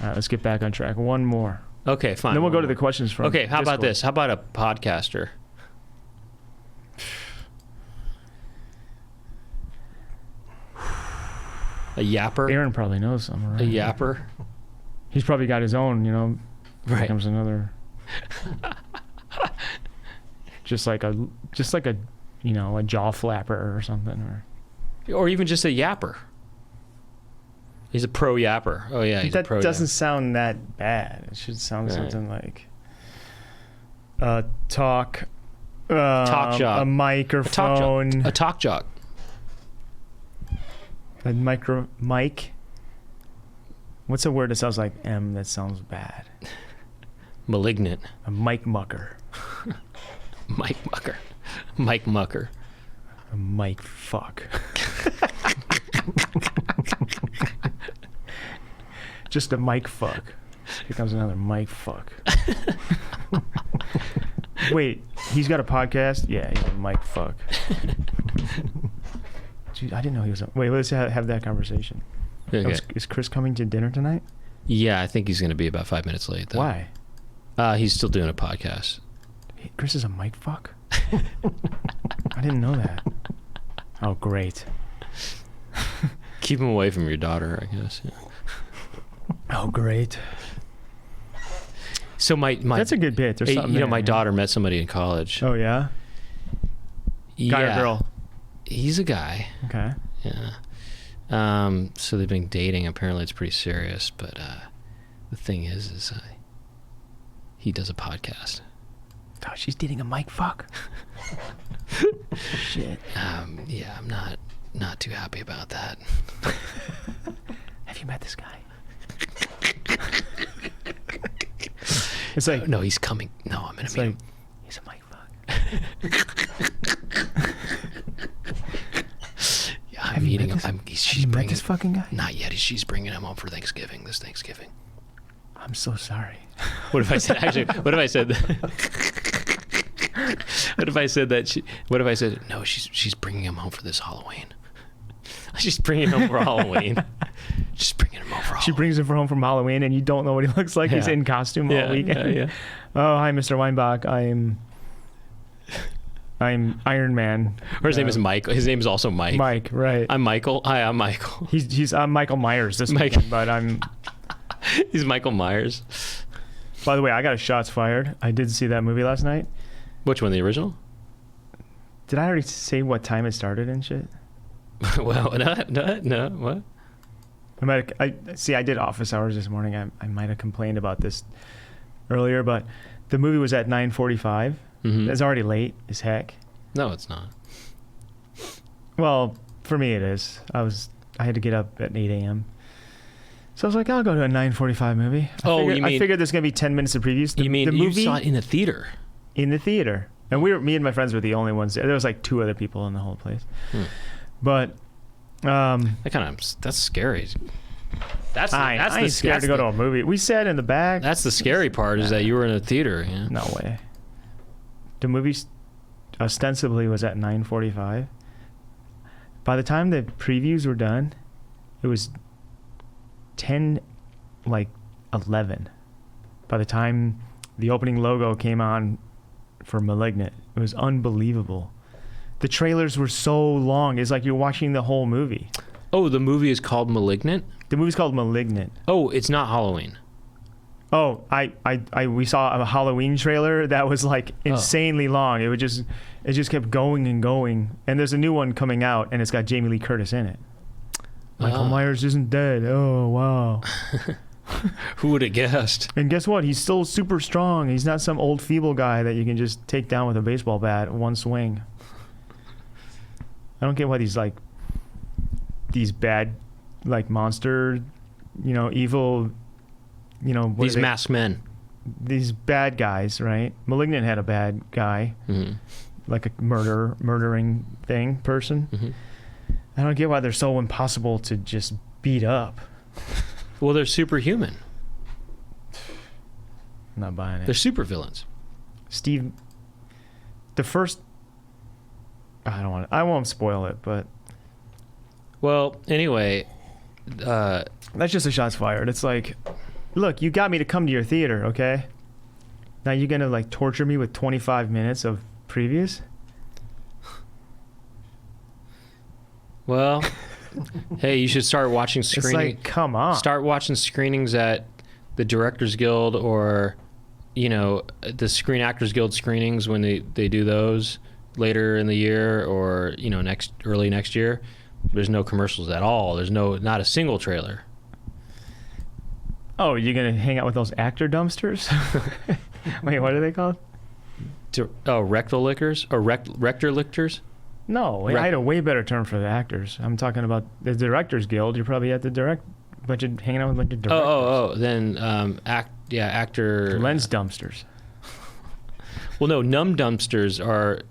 A: All right, let's get back on track. One more.
B: Okay, fine.
A: Then we'll go to the questions from
B: Okay, how about
A: Discord.
B: this? How about a podcaster? A yapper?
A: Aaron probably knows some, right?
B: A yapper?
A: He's probably got his own,
B: Right.
A: Becomes another. just like a, a jaw flapper or something,
B: Or even just a yapper. He's a pro yapper. Oh, yeah, he's a
A: that
B: pro
A: doesn't
B: yapper.
A: sound that bad. It should sound
B: Right.
A: something like talk
B: jock.
A: a microphone,
B: A talk jock.
A: a mic. What's a word that sounds like M that sounds bad?
B: Malignant.
A: A mic mucker.
B: Mike Mucker. Mike Mucker.
A: A mic fuck. Just a mic fuck. Here comes another mic fuck. Wait, he's got a podcast? Yeah, he's a mic fuck. Dude, I didn't know he was. Wait, let's have that conversation.
B: Okay.
A: Is Chris coming to dinner tonight?
B: Yeah, I think he's going to be about 5 minutes late, though.
A: Why?
B: He's still doing a podcast.
A: Chris is a mic fuck? I didn't know that. Oh, great.
B: Keep him away from your daughter, I guess. Yeah.
A: Oh, great.
B: So my
A: That's a good bit. There's something there,
B: my
A: man.
B: daughter met somebody in college.
A: Oh, yeah? Guy or girl?
B: He's a guy.
A: Okay.
B: Yeah. So they've been dating. Apparently it's pretty serious, but the thing is he does a podcast.
A: Oh, she's dating a mic fuck? Shit.
B: Yeah, I'm not too happy about that.
A: Have you met this guy? It's like,
B: No, he's coming. No, I'm gonna
A: it's
B: meet
A: like,
B: him.
A: he's a mic fuck.
B: Yeah, I'm meeting him.
A: Have
B: She's
A: you met
B: bringing
A: this fucking guy?
B: Not yet. She's bringing him home for Thanksgiving. This Thanksgiving.
A: I'm so sorry.
B: What if I said? Actually, what if I said? What if I said that? What if I said no? She's bringing him home for this Halloween. She's bringing him home for Halloween. She's bringing him home for Halloween.
A: She brings him home from Halloween, and you don't know what he looks like. He's
B: Yeah.
A: in costume all
B: Yeah,
A: weekend.
B: yeah.
A: Oh, hi, Mr. Weinbach. I'm Iron Man.
B: Or his name is Mike. His name is also Mike.
A: Mike, right?
B: I'm Michael. Hi, I'm Michael.
A: I'm Michael Myers this
B: Mike.
A: weekend, but I'm.
B: He's Michael Myers.
A: By the way, I got a shots fired. I did see that movie last night.
B: Which one? The original?
A: Did I already say what time it started and shit?
B: Well, no. What?
A: I did office hours this morning. I might have complained about this earlier, but the movie was at 9:45.
B: Mm-hmm.
A: It's already late as heck.
B: No, it's not.
A: Well, for me it is. I had to get up at 8 a.m. So I was like, I'll go to a 9:45 movie. I figured there's gonna be 10 minutes of previews.
B: You mean
A: the
B: you
A: movie
B: saw it in a theater?
A: in the theater, and me and my friends were the only ones there. There was like 2 other people in the whole place, But
B: That's scary.
A: I ain't scared to go to a movie. We sat in the back.
B: That's the scary part is that you were in a theater. Yeah.
A: No way. The movie ostensibly was at 9:45. By the time the previews were done, it was 11. By the time the opening logo came on for Malignant, it was unbelievable. The trailers were so long. It's like you're watching the whole movie.
B: Oh, the movie is called Malignant?
A: The movie's called Malignant.
B: Oh, it's not Halloween.
A: Oh, we saw a Halloween trailer that was like insanely long. It just kept going and going. And there's a new one coming out, and it's got Jamie Lee Curtis in it. Michael Myers isn't dead. Oh, wow.
B: Who would have guessed?
A: And guess what? He's still super strong. He's not some old feeble guy that you can just take down with a baseball bat one swing. I don't get why these bad, like monster, evil,
B: These masked men.
A: These bad guys, right? Malignant had a bad guy, like a murdering person.
B: Mm-hmm.
A: I don't get why they're so impossible to just beat up.
B: Well, they're superhuman.
A: I'm not buying it.
B: They're supervillains.
A: Steve, the first, I won't spoil it, but.
B: Well, anyway.
A: That's just a shots fired. It's like. Look, you got me to come to your theater, okay? Now you're gonna like torture me with 25 minutes of previews?
B: Well, hey, you should start watching
A: It's
B: screening.
A: like, come on.
B: Start watching screenings at the Directors Guild or, the Screen Actors Guild screenings when they do those later in the year or, early next year. There's no commercials at all. There's not a single trailer.
A: Oh, you're gonna hang out with those actor dumpsters? Wait, what are they called?
B: Rectal lickers or rector lictors?
A: No, I had a way better term for the actors. I'm talking about the Directors Guild. You're probably at the hanging out with a bunch of directors.
B: Then actor
A: lens dumpsters.
B: Well, no, numb dumpsters are.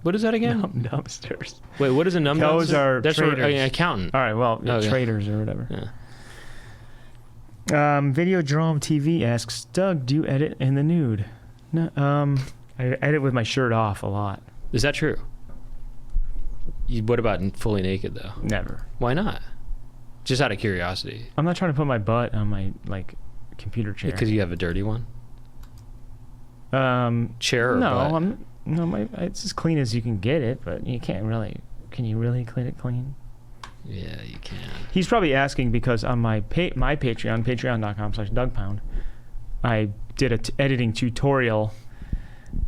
B: What is that again?
A: Numb dumpsters.
B: Wait, what is a numb dumpster?
A: Those are
B: That's
A: traders.
B: an accountant.
A: All right, well,
B: Okay.
A: traders or whatever.
B: Yeah.
A: Videodrome TV asks, Doug, do you edit in the nude? No, I edit with my shirt off a lot.
B: Is that true? What about fully naked though?
A: Never.
B: Why not? Just out of curiosity.
A: I'm not trying to put my butt on my computer chair.
B: Because you have a dirty one. Chair or
A: no,
B: butt?
A: it's as clean as you can get it, but you can't really. Can you really clean it clean?
B: Yeah, you can.
A: He's probably asking because on my Patreon, patreon.com/DougPound, I did an editing tutorial,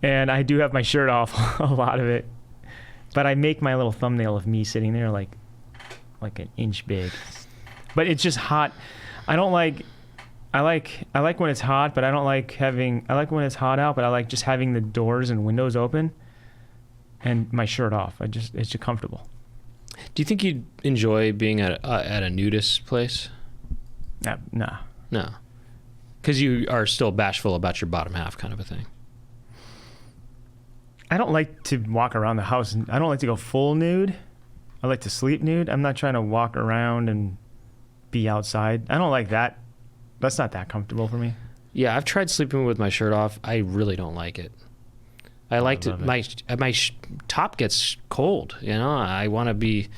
A: and I do have my shirt off a lot of it, but I make my little thumbnail of me sitting there like an inch big. But it's just hot. I like when it's hot, but I don't like having. I like when it's hot out, but I like just having the doors and windows open, and my shirt off. It's just comfortable.
B: Do you think you'd enjoy being at a nudist place?
A: Nah.
B: No. Because you are still bashful about your bottom half kind of a thing.
A: I don't like to walk around the house. I don't like to go full nude. I like to sleep nude. I'm not trying to walk around and be outside. I don't like that. That's not that comfortable for me.
B: Yeah, I've tried sleeping with my shirt off. I really don't like it. I like to my top gets cold. I want to be.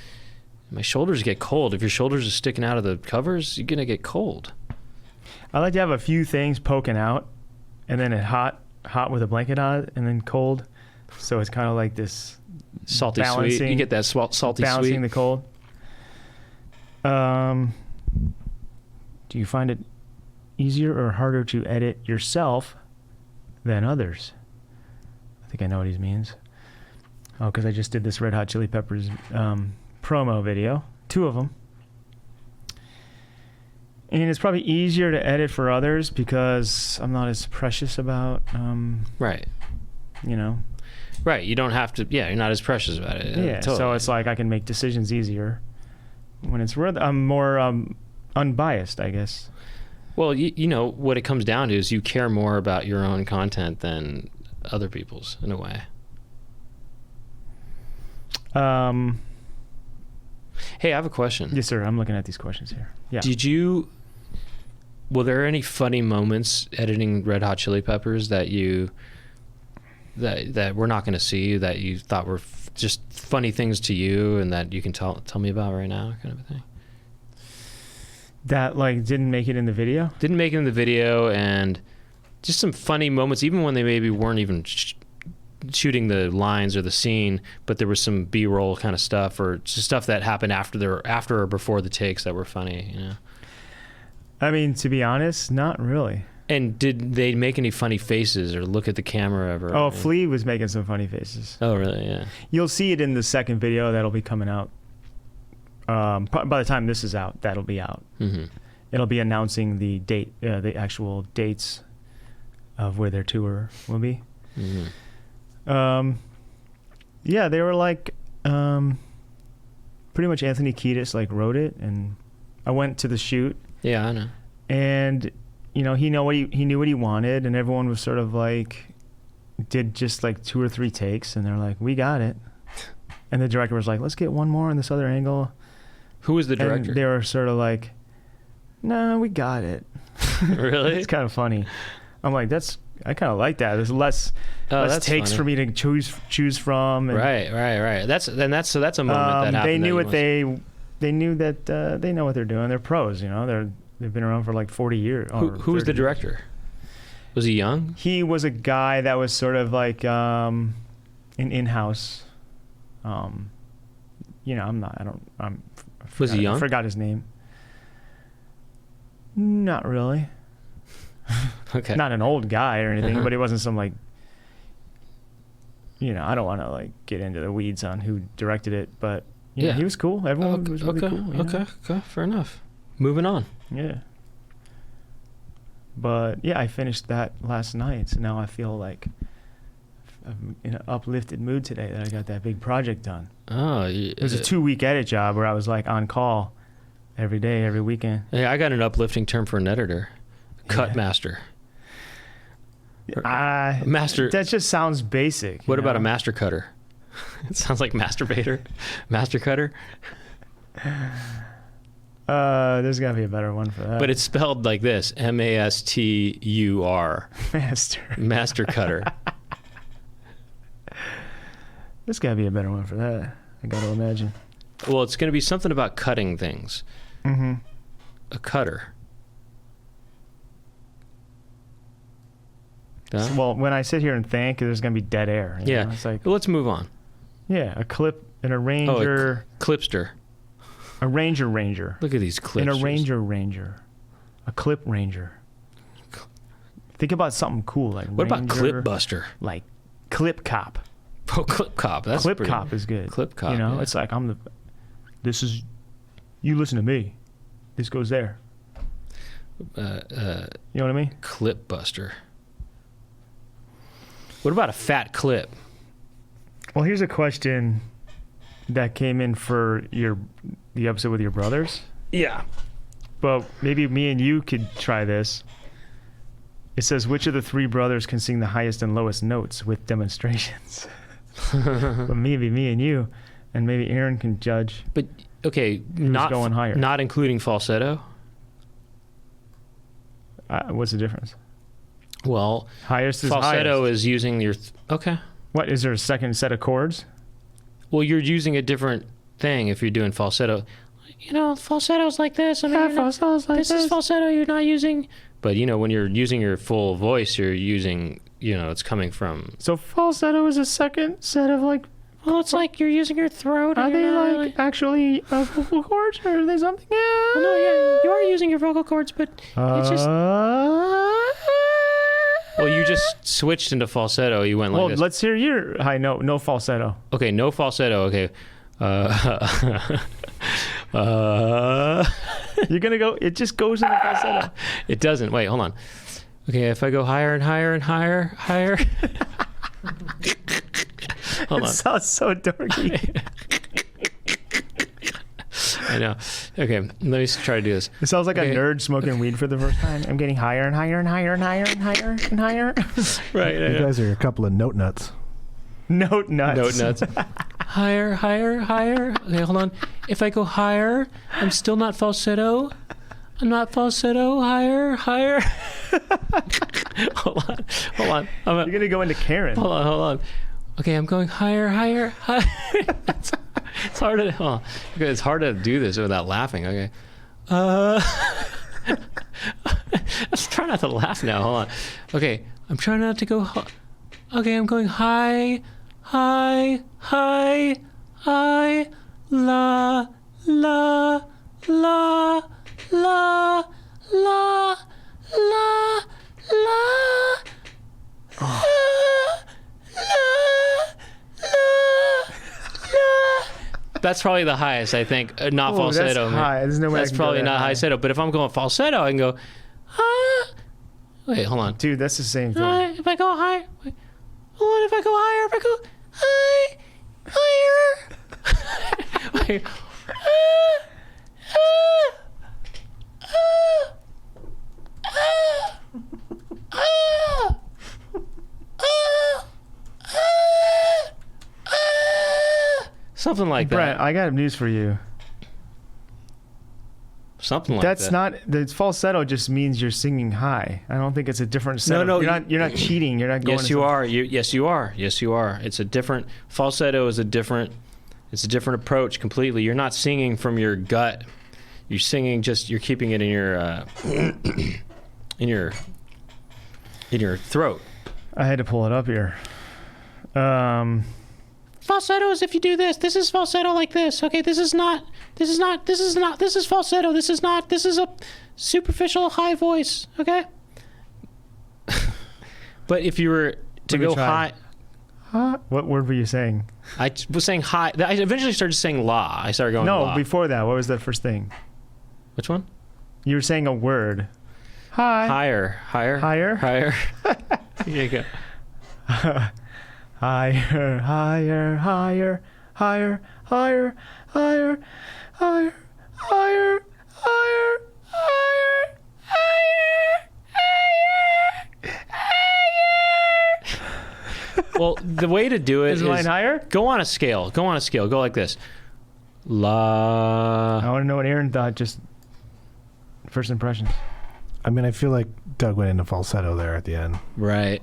B: My shoulders get cold. If your shoulders are sticking out of the covers, you're gonna get cold.
A: I like to have a few things poking out, and then it hot with a blanket on it, and then cold. So it's kind of like this
B: salty sweet. You get that salty
A: balancing
B: sweet.
A: the cold. Do you find it easier or harder to edit yourself than others? I think I know what he means. Oh, because I just did this Red Hot Chili Peppers promo video, 2 of them. And it's probably easier to edit for others because I'm not as precious about,
B: Right. Right. You don't have to. Yeah, you're not as precious about it.
A: Yeah.
B: Totally.
A: So it's like I can make decisions easier when it's I'm more unbiased, I guess.
B: Well, what it comes down to is you care more about your own content than other people's in a way. Hey, I have a question.
A: Yes, sir. I'm looking at these questions here. Yeah. Were
B: there any funny moments editing Red Hot Chili Peppers that that we're not going to see that you thought were just funny things to you and that you can tell me about right now, kind of a thing?
A: That didn't make it in the video?
B: Didn't make it in the video, and just some funny moments, even when they maybe weren't even shooting the lines or the scene, but there was some B-roll kind of stuff or just stuff that happened after or before the takes that were funny.
A: I mean, to be honest, not really.
B: And did they make any funny faces or look at the camera ever?
A: Oh, Flea was making some funny faces.
B: Oh, really? Yeah.
A: You'll see it in the second video that'll be coming out. By the time this is out, that'll be out.
B: Mm-hmm.
A: It'll be announcing the date, the actual dates of where their tour will be.
B: Mm-hmm.
A: Yeah, they were pretty much Anthony Kiedis wrote it, and I went to the shoot.
B: Yeah, I know.
A: And he knew what he wanted, and everyone was sort of did just 2 or 3 takes, and they're like, we got it. And the director was like, let's get one more on this other angle.
B: Who was the director?
A: And they were sort of like, no, we got it.
B: Really?
A: It's kind of funny. I'm like, I kind of like that. There's less takes
B: funny
A: for me to choose from. And,
B: right. That's a moment that happened.
A: They knew they knew that they know what they're doing. They're pros, They've been around for like 40 years.
B: Who was the director? Was he young?
A: He was a guy that was sort of like an in-house.
B: Was he young?
A: I forgot his name. Not really.
B: Okay.
A: Not an old guy or anything, but he wasn't some like. I don't want to like get into the weeds on who directed it, but yeah, he was cool. Everyone was really cool.
B: Okay, fair enough. Moving on.
A: Yeah. But yeah, I finished that last night, so now I feel like I'm in an uplifted mood today that I got that big project done.
B: Oh,
A: it was a 2-week edit job where I was like on call every day, every weekend.
B: Yeah, I got an uplifting term for an editor, cut master. Master.
A: That just sounds basic.
B: What about a master cutter? It sounds like masturbator. Master cutter.
A: There's got to be a better one for that.
B: But it's spelled like this: M-A-S-T-U-R. Master cutter.
A: There's got to be a better one for that. I got to imagine.
B: Well, it's going to be something about cutting things.
A: Mm-hmm.
B: A cutter.
A: Yeah. Well, when I sit here and think, there's going to be dead air.
B: Yeah.
A: It's like,
B: well, let's move on.
A: Yeah, an arranger.
B: Clipster.
A: A ranger.
B: Look at these clips.
A: An ranger. A clip ranger. Think about something cool like
B: what
A: ranger,
B: about clip buster?
A: Like clip cop.
B: Oh, clip cop. That's
A: clip cop is good.
B: Clip cop.
A: It's like you listen to me. This goes there. You know what I mean?
B: Clip buster. What about a fat clip?
A: Well, here's a question that came in for the episode with your brothers.
B: Yeah.
A: But maybe me and you could try this. It says, which of the 3 brothers can sing the highest and lowest notes with demonstrations? But maybe me and you, and maybe Aaron can judge.
B: But okay,
A: going higher.
B: Not including falsetto.
A: What's the difference?
B: Well,
A: highest is
B: falsetto
A: highest.
B: is using your okay.
A: What is there a second set of chords?
B: Well, you're using a different thing if you're doing falsetto. Falsetto's like this.
A: Falsetto's like this.
B: This is falsetto. You're not using. But when you're using your full voice, you're using. It's coming from.
A: So falsetto is a second set of like.
B: Well, it's like you're using your throat.
A: Are they like actually vocal cords, or are they something else?
B: Well, no, yeah, you are using your vocal cords, but it's just. Well, you just switched into falsetto. You went like this.
A: Well, let's hear your high note. No falsetto.
B: Okay, no falsetto. Okay.
A: You're going to go... It just goes into falsetto.
B: It doesn't. Wait, hold on. Okay, if I go higher and higher and higher. Hold on.
A: It sounds so dorky.
B: I know. Okay, let me try to do this.
A: It sounds like a nerd smoking weed for the first time. I'm getting higher and higher and higher and higher and higher and higher.
B: Right.
D: You guys are a couple of note nuts.
A: Note nuts.
B: Higher. Okay, hold on. If I go higher, I'm still not falsetto. I'm not falsetto. Higher. Hold on.
A: You're going to go into Karen.
B: Hold on. Okay, I'm going higher. It's hard to. Oh, okay, it's hard to do this without laughing. Okay. Let's try not to laugh now. Hold on. Okay, I'm trying not to go. Okay, I'm going high, la, That's probably the highest, I think. Not falsetto.
A: That's high. There's no way
B: that's probably not high falsetto. But if I'm going falsetto, I can go. Wait, hold on.
A: Dude, that's the same thing.
B: If I go high, hold on. If I go higher, if I go higher. Wait. Something like
A: Brent,
B: that.
A: I got news for you.
B: Something like that.
A: That's not the falsetto. Just means you're singing high. I don't think it's a different set.
B: No,
A: you're not cheating. You're not going.
B: Yes, you are. Yes, you are. Yes, you are. It's a different falsetto. It's a different approach completely. You're not singing from your gut. You're singing, just you're keeping it in your in your throat.
A: I had to pull it up here.
B: Falsetto is if you do this. This is falsetto like this. Okay, this is falsetto. This is a superficial high voice. Okay. But if you were to go high.
A: What word were you saying?
B: I was saying high. I eventually started saying la. I started going la.
A: No, before that, what was the first thing?
B: Which one?
A: You were saying a word. Hi.
B: Higher.
A: Higher?
B: Here you go.
A: Higher, higher, higher, higher, higher, higher, higher, higher, higher, higher,
B: Well, the way to do it is
A: the line higher?
B: Go on a scale. Go like this. La.
A: I want to know what Aaron thought, just first impressions.
D: I mean, I feel like Doug went into falsetto there at the end.
B: Right.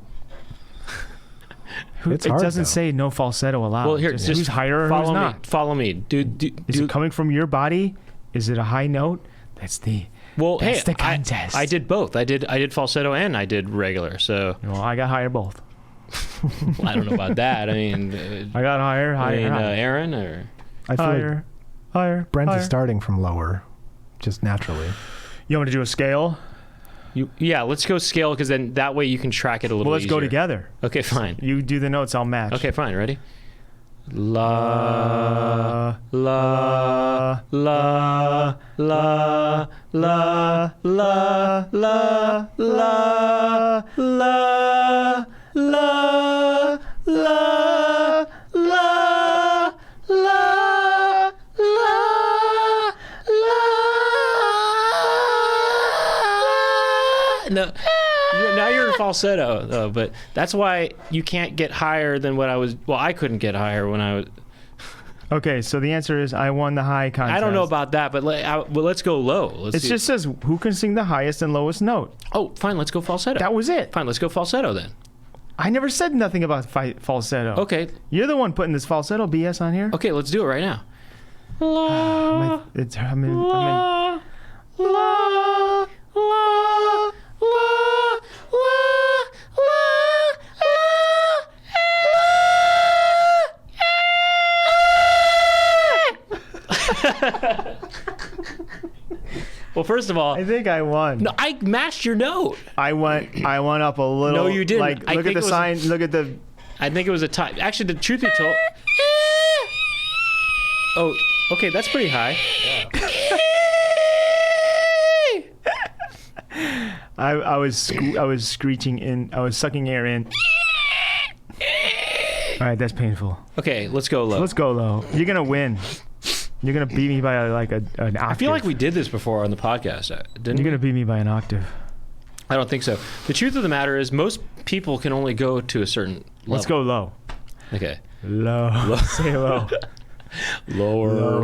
D: It's
A: It
D: hard,
A: doesn't
D: though.
A: say no falsetto allowed.
B: Well, here,
A: Just
B: just
A: who's higher or
B: follow
A: who's
B: me.
A: not.
B: Follow me.
A: Is it coming from your body? Is it a high note? That's the the contest.
B: I did both. I did falsetto and I did regular. So
A: Well, I got higher both.
B: I don't know about that. I mean,
A: I got higher.
B: Aaron or
D: I feel like
A: higher.
D: Brent
A: higher.
D: is starting from lower, just naturally.
A: You want me to do a scale?
B: yeah. Let's go scale because then that way you can track it a little.
A: Well, let's go
B: easier.
A: together.
B: Okay, fine.
A: You do the notes, I'll match.
B: Okay, fine. Ready? La la la la la la la la la la la la no. Now you're in falsetto, though, but that's why you can't get higher than what I was. Well, I couldn't get higher when I was.
A: Okay, so the answer is I won the high contest.
B: I don't know about that, but let's go low.
A: It just says who can sing the highest and lowest note.
B: Oh, fine. Let's go falsetto.
A: That was it.
B: Fine. Let's go falsetto then.
A: I never said nothing about falsetto.
B: Okay.
A: You're the one putting this falsetto BS on here.
B: Okay. Let's do it right now.
A: I'm in.
B: La la la Well, first of all,
A: I think I won.
B: no, I matched your note.
A: I went up a little.
B: No, you didn't.
A: Like,
B: I
A: look
B: think
A: at the
B: it was-
A: sign. Look at the.
B: I think it was a tie. Actually, the truth be told. Oh, okay, that's pretty high.
A: I was screeching in. I was sucking air in. All right, that's painful.
B: Okay, let's go low.
A: Let's go low. You're gonna win. You're gonna beat me by an octave.
B: I feel like we did this before on the podcast, didn't
A: You're
B: we?
A: gonna beat me by an octave.
B: I don't think so. The truth of the matter is most people can only go to a certain level.
A: Let's go low.
B: Okay.
A: Low. Say low.
B: Lower.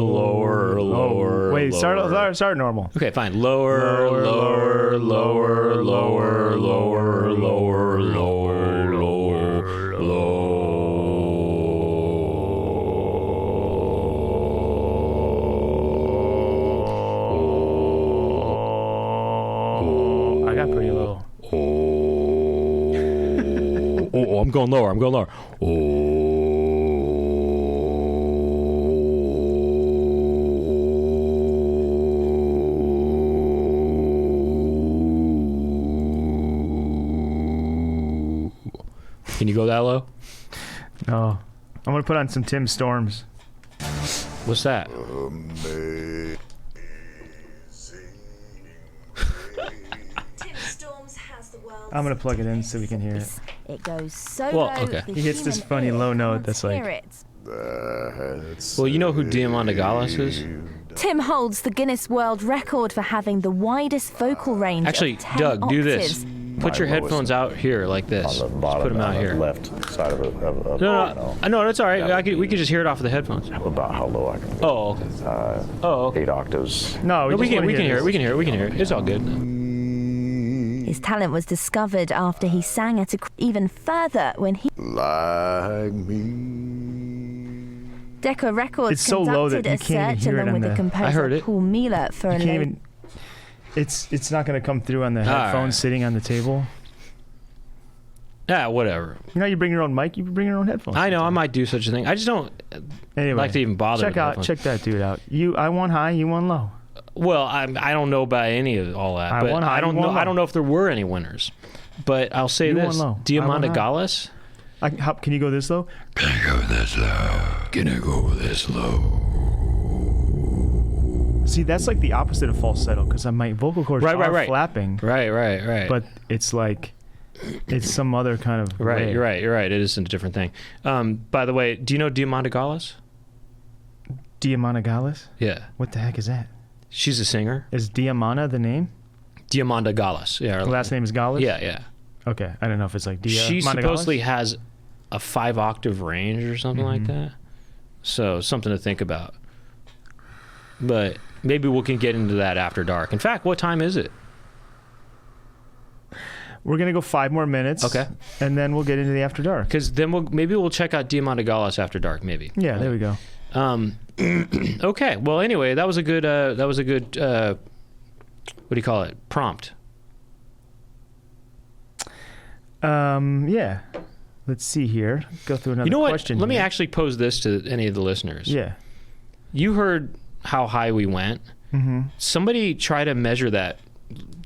A: Wait,
B: lower.
A: start normal.
B: Okay, fine. Lower.
A: I got pretty low.
B: Oh, I'm going lower. Can you go that low?
A: No. I'm gonna put on some Tim Storms.
B: What's that?
A: I'm gonna plug it in so we can hear it.
E: It goes so
B: Well,
E: low.
B: okay.
E: the
A: He hits this
E: human
A: funny
E: ear
A: low note
E: can't
A: that's like-
E: hear it.
B: Well, you know who Diamanda Gallas is?
E: Tim holds the Guinness World Record for having the widest vocal range.
B: Actually,
E: of 10
B: Doug, do
E: octaves.
B: this. Put your headphones out here like this.
F: on
B: Just
F: the
B: put
F: bottom
B: them out
F: on
B: here.
F: the left side of it.
B: No, it's all right. We could just hear it off of the headphones.
F: About how low I can go.
B: Oh, okay. Oh, okay.
F: 8 octaves.
A: No,
B: No, we
A: just
B: can
A: wanna
B: hear it.
A: this.
B: We can hear it. It's all good.
E: His talent was discovered after he sang at even further when he
C: Like me.
E: Decca Records
A: It's so low that
E: conducted
A: you
E: a
A: can't even
E: search
A: hear it
E: along
A: on
E: with the
A: the-
E: composer
B: I heard it.
E: Paul Miller for
A: You
E: a
A: can't
E: low.
A: even. It's not going to come through on the
B: All
A: headphones
B: right.
A: sitting on the table.
B: Yeah, whatever.
A: You know, you bring your own mic, you bring your own headphones.
B: I know I might do such a thing. I just don't
A: Anyway,
B: like to even bother.
A: check
B: with headphones.
A: that dude out. I want high, you want low.
B: Well, I don't know about any of all that,
A: I
B: but
A: won high,
B: I don't
A: you
B: know.
A: won
B: I
A: low.
B: don't know if there were any winners. But I'll say
A: You won
B: this:
A: low. I won
B: Diamanda
A: high.
B: Gallis.
A: Can you go this low?
C: Can I go this low? Can I go this low?
A: See, that's like the opposite of falsetto because my vocal cords
B: Right,
A: are
B: right.
A: flapping,
B: Right.
A: but it's like it's some other kind of
B: Right,
A: way.
B: you're right. It is a different thing. By the way, do you know Diamanda Gallis?
A: Diamanda Gallis?
B: Yeah,
A: What the heck is that?
B: she's a singer.
A: Is Diamanda the name?
B: Diamanda Gallis. Yeah, her
A: The last name is Gallis?
B: Yeah.
A: Okay, I don't know if it's like Diamanda
B: She supposedly
A: Gallis?
B: has a 5-octave range or something like that. So something to think about. But maybe we can get into that after dark. In fact, what time is it?
A: We're gonna go 5 more minutes.
B: Okay.
A: And then we'll get into the after dark.
B: Because then we'll check out Diamanda Gallis after dark. Maybe.
A: Yeah, there we go.
B: Okay. Well, anyway, that was a good. What do you call it? Prompt.
A: Yeah. Let's see here. Go through another
B: You know what?
A: question.
B: Let me
A: here.
B: actually pose this to any of the listeners.
A: Yeah.
B: You heard how high we went.
A: Mm-hmm.
B: Somebody try to measure that.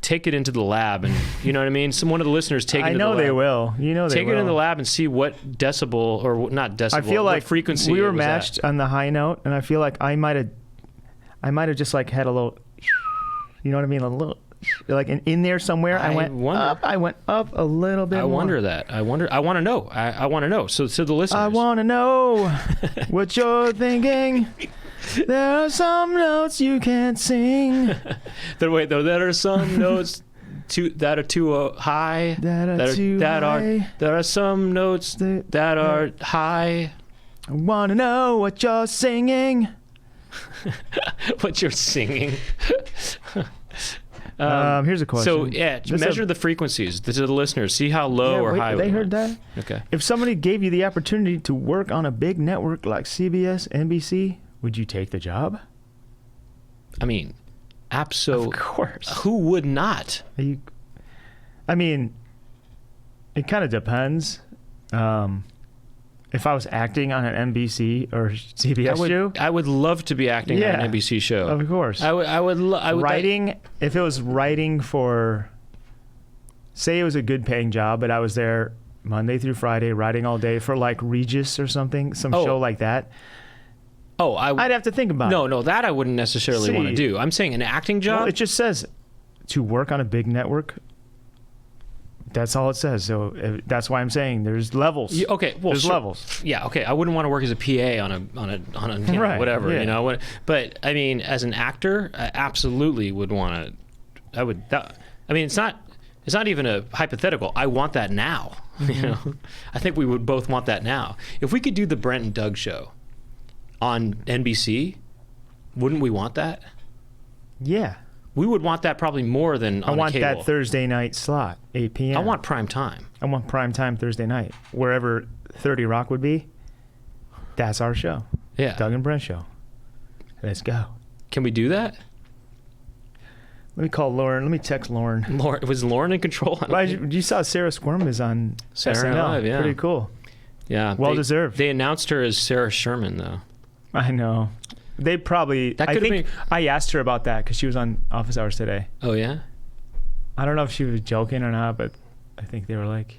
B: Take it into the lab, and you know what I mean. One of the listeners take it.
A: I
B: into
A: know
B: the lab.
A: they will. You know they
B: Take
A: will.
B: it in the lab and see what decibel or not decibel.
A: I feel
B: what
A: like
B: frequency
A: we were
B: it was at.
A: matched on the high note, and I feel like I might have just like had a little, you know what I mean, a little, like in there somewhere. I went up a little bit.
B: I
A: more.
B: wonder that. I want to know. I want to know. So the listeners.
A: I want to know what you're thinking. There are some notes you can't sing.
B: There are some notes that are too high. There are some notes that are high.
A: I want to know what you're singing.
B: What you're singing.
A: Here's a question.
B: So yeah, measure the frequencies to the listeners. See how low or high.
A: They
B: we
A: heard
B: went.
A: that.
B: Okay.
A: If somebody gave you the opportunity to work on a big network like CBS, NBC, would you take the job?
B: I mean,
A: Of course.
B: who would not?
A: I mean, it kind of depends. If I was acting on an NBC or CBS show,
B: I would love to be acting on an NBC show.
A: of course.
B: I would
A: Writing, if it was writing for, say it was a good paying job, but I was there Monday through Friday, writing all day for like Regis or something, some show like that. I'd have to think about it.
B: No, that I wouldn't necessarily want to do. I'm saying an acting job.
A: Well, it just says to work on a big network. That's all it says. So that's why I'm saying there's levels.
B: Okay, well,
A: there's levels.
B: Yeah, okay. I wouldn't want to work as a PA on a you know,
A: Right,
B: whatever,
A: yeah.
B: you know. But I mean, as an actor, I absolutely would want to. I mean, it's not even a hypothetical. I want that now. You know, I think we would both want that now. If we could do the Brent and Doug show on NBC, wouldn't we want that?
A: Yeah.
B: We would want that probably more than on
A: I want
B: cable.
A: that Thursday night slot, 8 p.m.
B: I want prime time.
A: I want prime time Thursday night. Wherever 30 Rock would be, that's our show.
B: Yeah.
A: Doug and Brent show. Let's go.
B: Can we do that?
A: Let me call Lauren. Let me text Lauren.
B: Was Lauren in control?
A: You saw Sarah Squirm is on
B: Saturday
A: SNL.
B: Night Live, yeah.
A: Pretty cool.
B: Yeah.
A: Well deserved.
B: They announced her as Sarah Sherman, though.
A: I know. They probably.
B: That
A: I
B: could've
A: think
B: been-
A: I asked her about that because she was on Office Hours today.
B: Oh, yeah?
A: I don't know if she was joking or not, but I think they were like,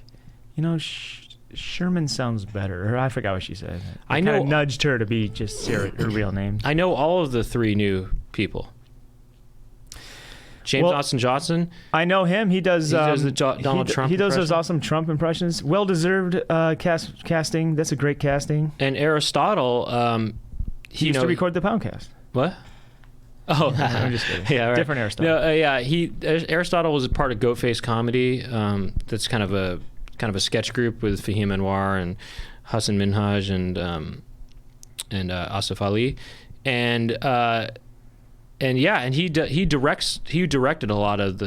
A: you know, Sherman sounds better. Or I forgot what she said.
B: I
A: kinda
B: know-
A: nudged her to be just Sarah, her real name.
B: I know all of the 3 new people. James
A: Well,
B: Austin Johnson.
A: I know him. He does.
B: He does the Donald Trump
A: He does those
B: impression.
A: awesome Trump impressions. Well deserved casting. That's a great casting.
B: And Aristotle.
A: He used to record the Poundcast.
B: What? Oh,
A: I'm just kidding.
B: yeah, right.
A: Different Aristotle.
B: No, Aristotle was a part of Goatface Comedy. That's kind of a sketch group with Fahim Anwar and Hassan Minhaj and Asif Ali, and he directed a lot of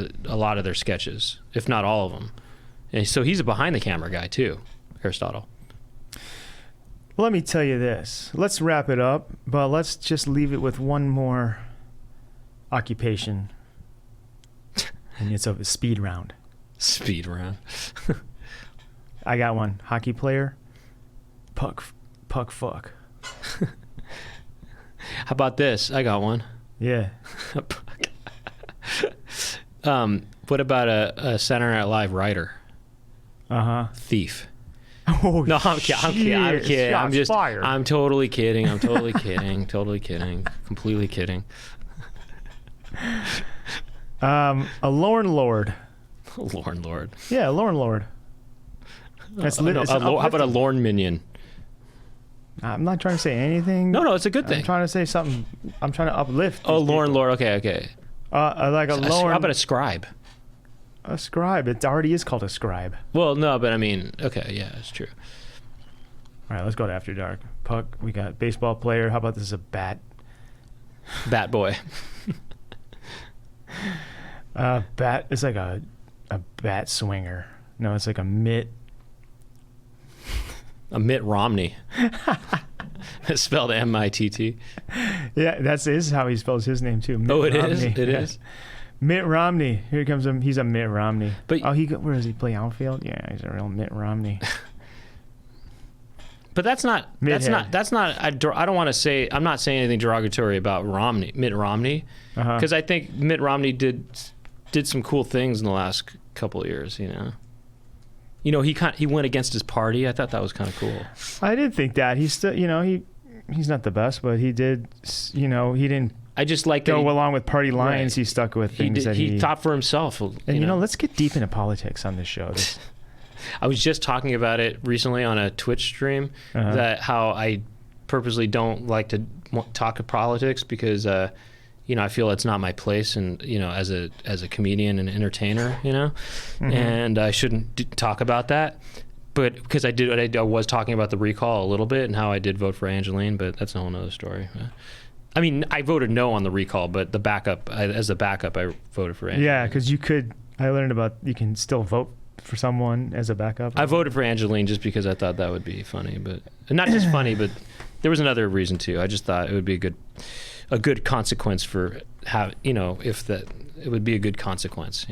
B: their sketches, if not all of them. And so he's a behind the camera guy too, Aristotle.
A: Let me tell you this. Let's wrap it up, but let's just leave it with one more occupation. And it's a speed round.
B: Speed round.
A: I got one. Hockey player. Puck fuck.
B: How about this? I got one.
A: Yeah.
B: What about a Saturday Night Live writer?
A: Uh-huh.
B: Thief.
A: Oh,
B: No, I'm kidding.
A: Shots fired.
B: I'm totally kidding. Totally kidding. Completely kidding.
A: A Lorne Lord.
B: Lord.
A: Yeah, Lorne Lord. That's
B: How about a Lorne minion?
A: I'm not trying to say anything.
B: No, it's a good thing.
A: I'm trying to say something. I'm trying to uplift.
B: Oh,
A: these
B: Lorne
A: people.
B: Lord. Okay.
A: Like a Lorne.
B: How about a scribe?
A: A scribe. It already is called a scribe.
B: Well, no, but I mean, okay, yeah, it's true.
A: All right, let's go to After Dark. Puck. We got baseball player. How about this is a bat?
B: Bat boy.
A: Bat. It's like a bat swinger. No, it's like a mitt.
B: A Mitt Romney. It's spelled M-I-T-T.
A: Yeah, is how he spells his name too. Mitt
B: Oh, it
A: Romney.
B: is? It is?
A: Mitt Romney. Here comes him. He's a Mitt Romney.
B: But
A: where does he play outfield? Yeah, he's a real Mitt Romney.
B: But that's not. I don't want to say. I'm not saying anything derogatory about Mitt Romney, because I think Mitt Romney did some cool things in the last couple of years. You know, he went against his party. I thought that was kind of cool.
A: I did think that he's still. He's not the best, but he did. He didn't.
B: I just like
A: go along with party lines.
B: Right.
A: He stuck with things
B: he thought for himself.
A: And let's get deep into politics on this show.
B: I was just talking about it recently on a Twitch stream, that how I purposely don't like to talk politics because I feel it's not my place, and as a comedian and entertainer, and I shouldn't talk about that. But because I was talking about the recall a little bit and how I did vote for Angeline, but that's a whole nother story. I mean, I voted no on the recall, but as a backup, I voted for Angeline.
A: Yeah, because I learned about you can still vote for someone as a backup.
B: I voted for Angeline just because I thought that would be funny, but not just funny, but there was another reason too. I just thought it would be a good consequence for it would be a good consequence,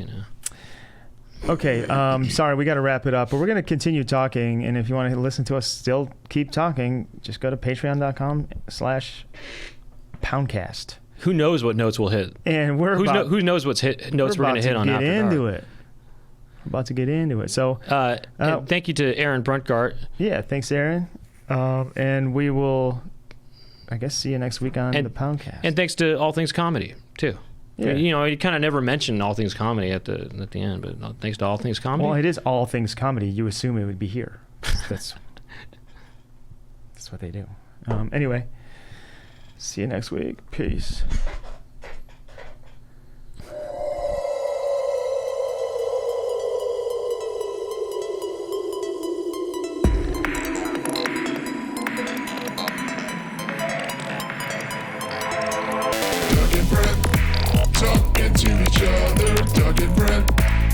A: Okay, sorry, we got to wrap it up, but we're going to continue talking, and if you want to listen to us still keep talking, just go to patreon.com/Poundcast.
B: Who knows what notes we'll hit?
A: And
B: who knows what's notes we're going to hit on After Dark.
A: We're about to get into it. So,
B: and thank you to Aaron Bruntgart.
A: Yeah, thanks, Aaron. And we will, I guess, see you next week on the Poundcast.
B: And thanks to All Things Comedy too. Yeah. You kind of never mention All Things Comedy at the end, but thanks to All Things Comedy.
A: Well, it is All Things Comedy. You assume it would be here. That's what they do. Anyway, see you next week. Peace.
C: Doug and Brent, talking to each other. Doug and Brent,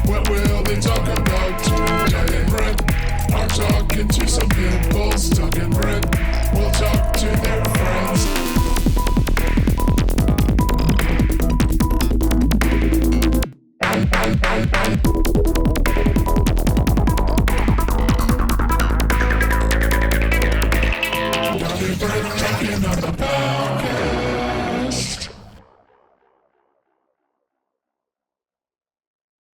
C: what will they talk about? Doug and Brent are talking to some pimples. Doug and Brent will talk to their friends. Doug and Brent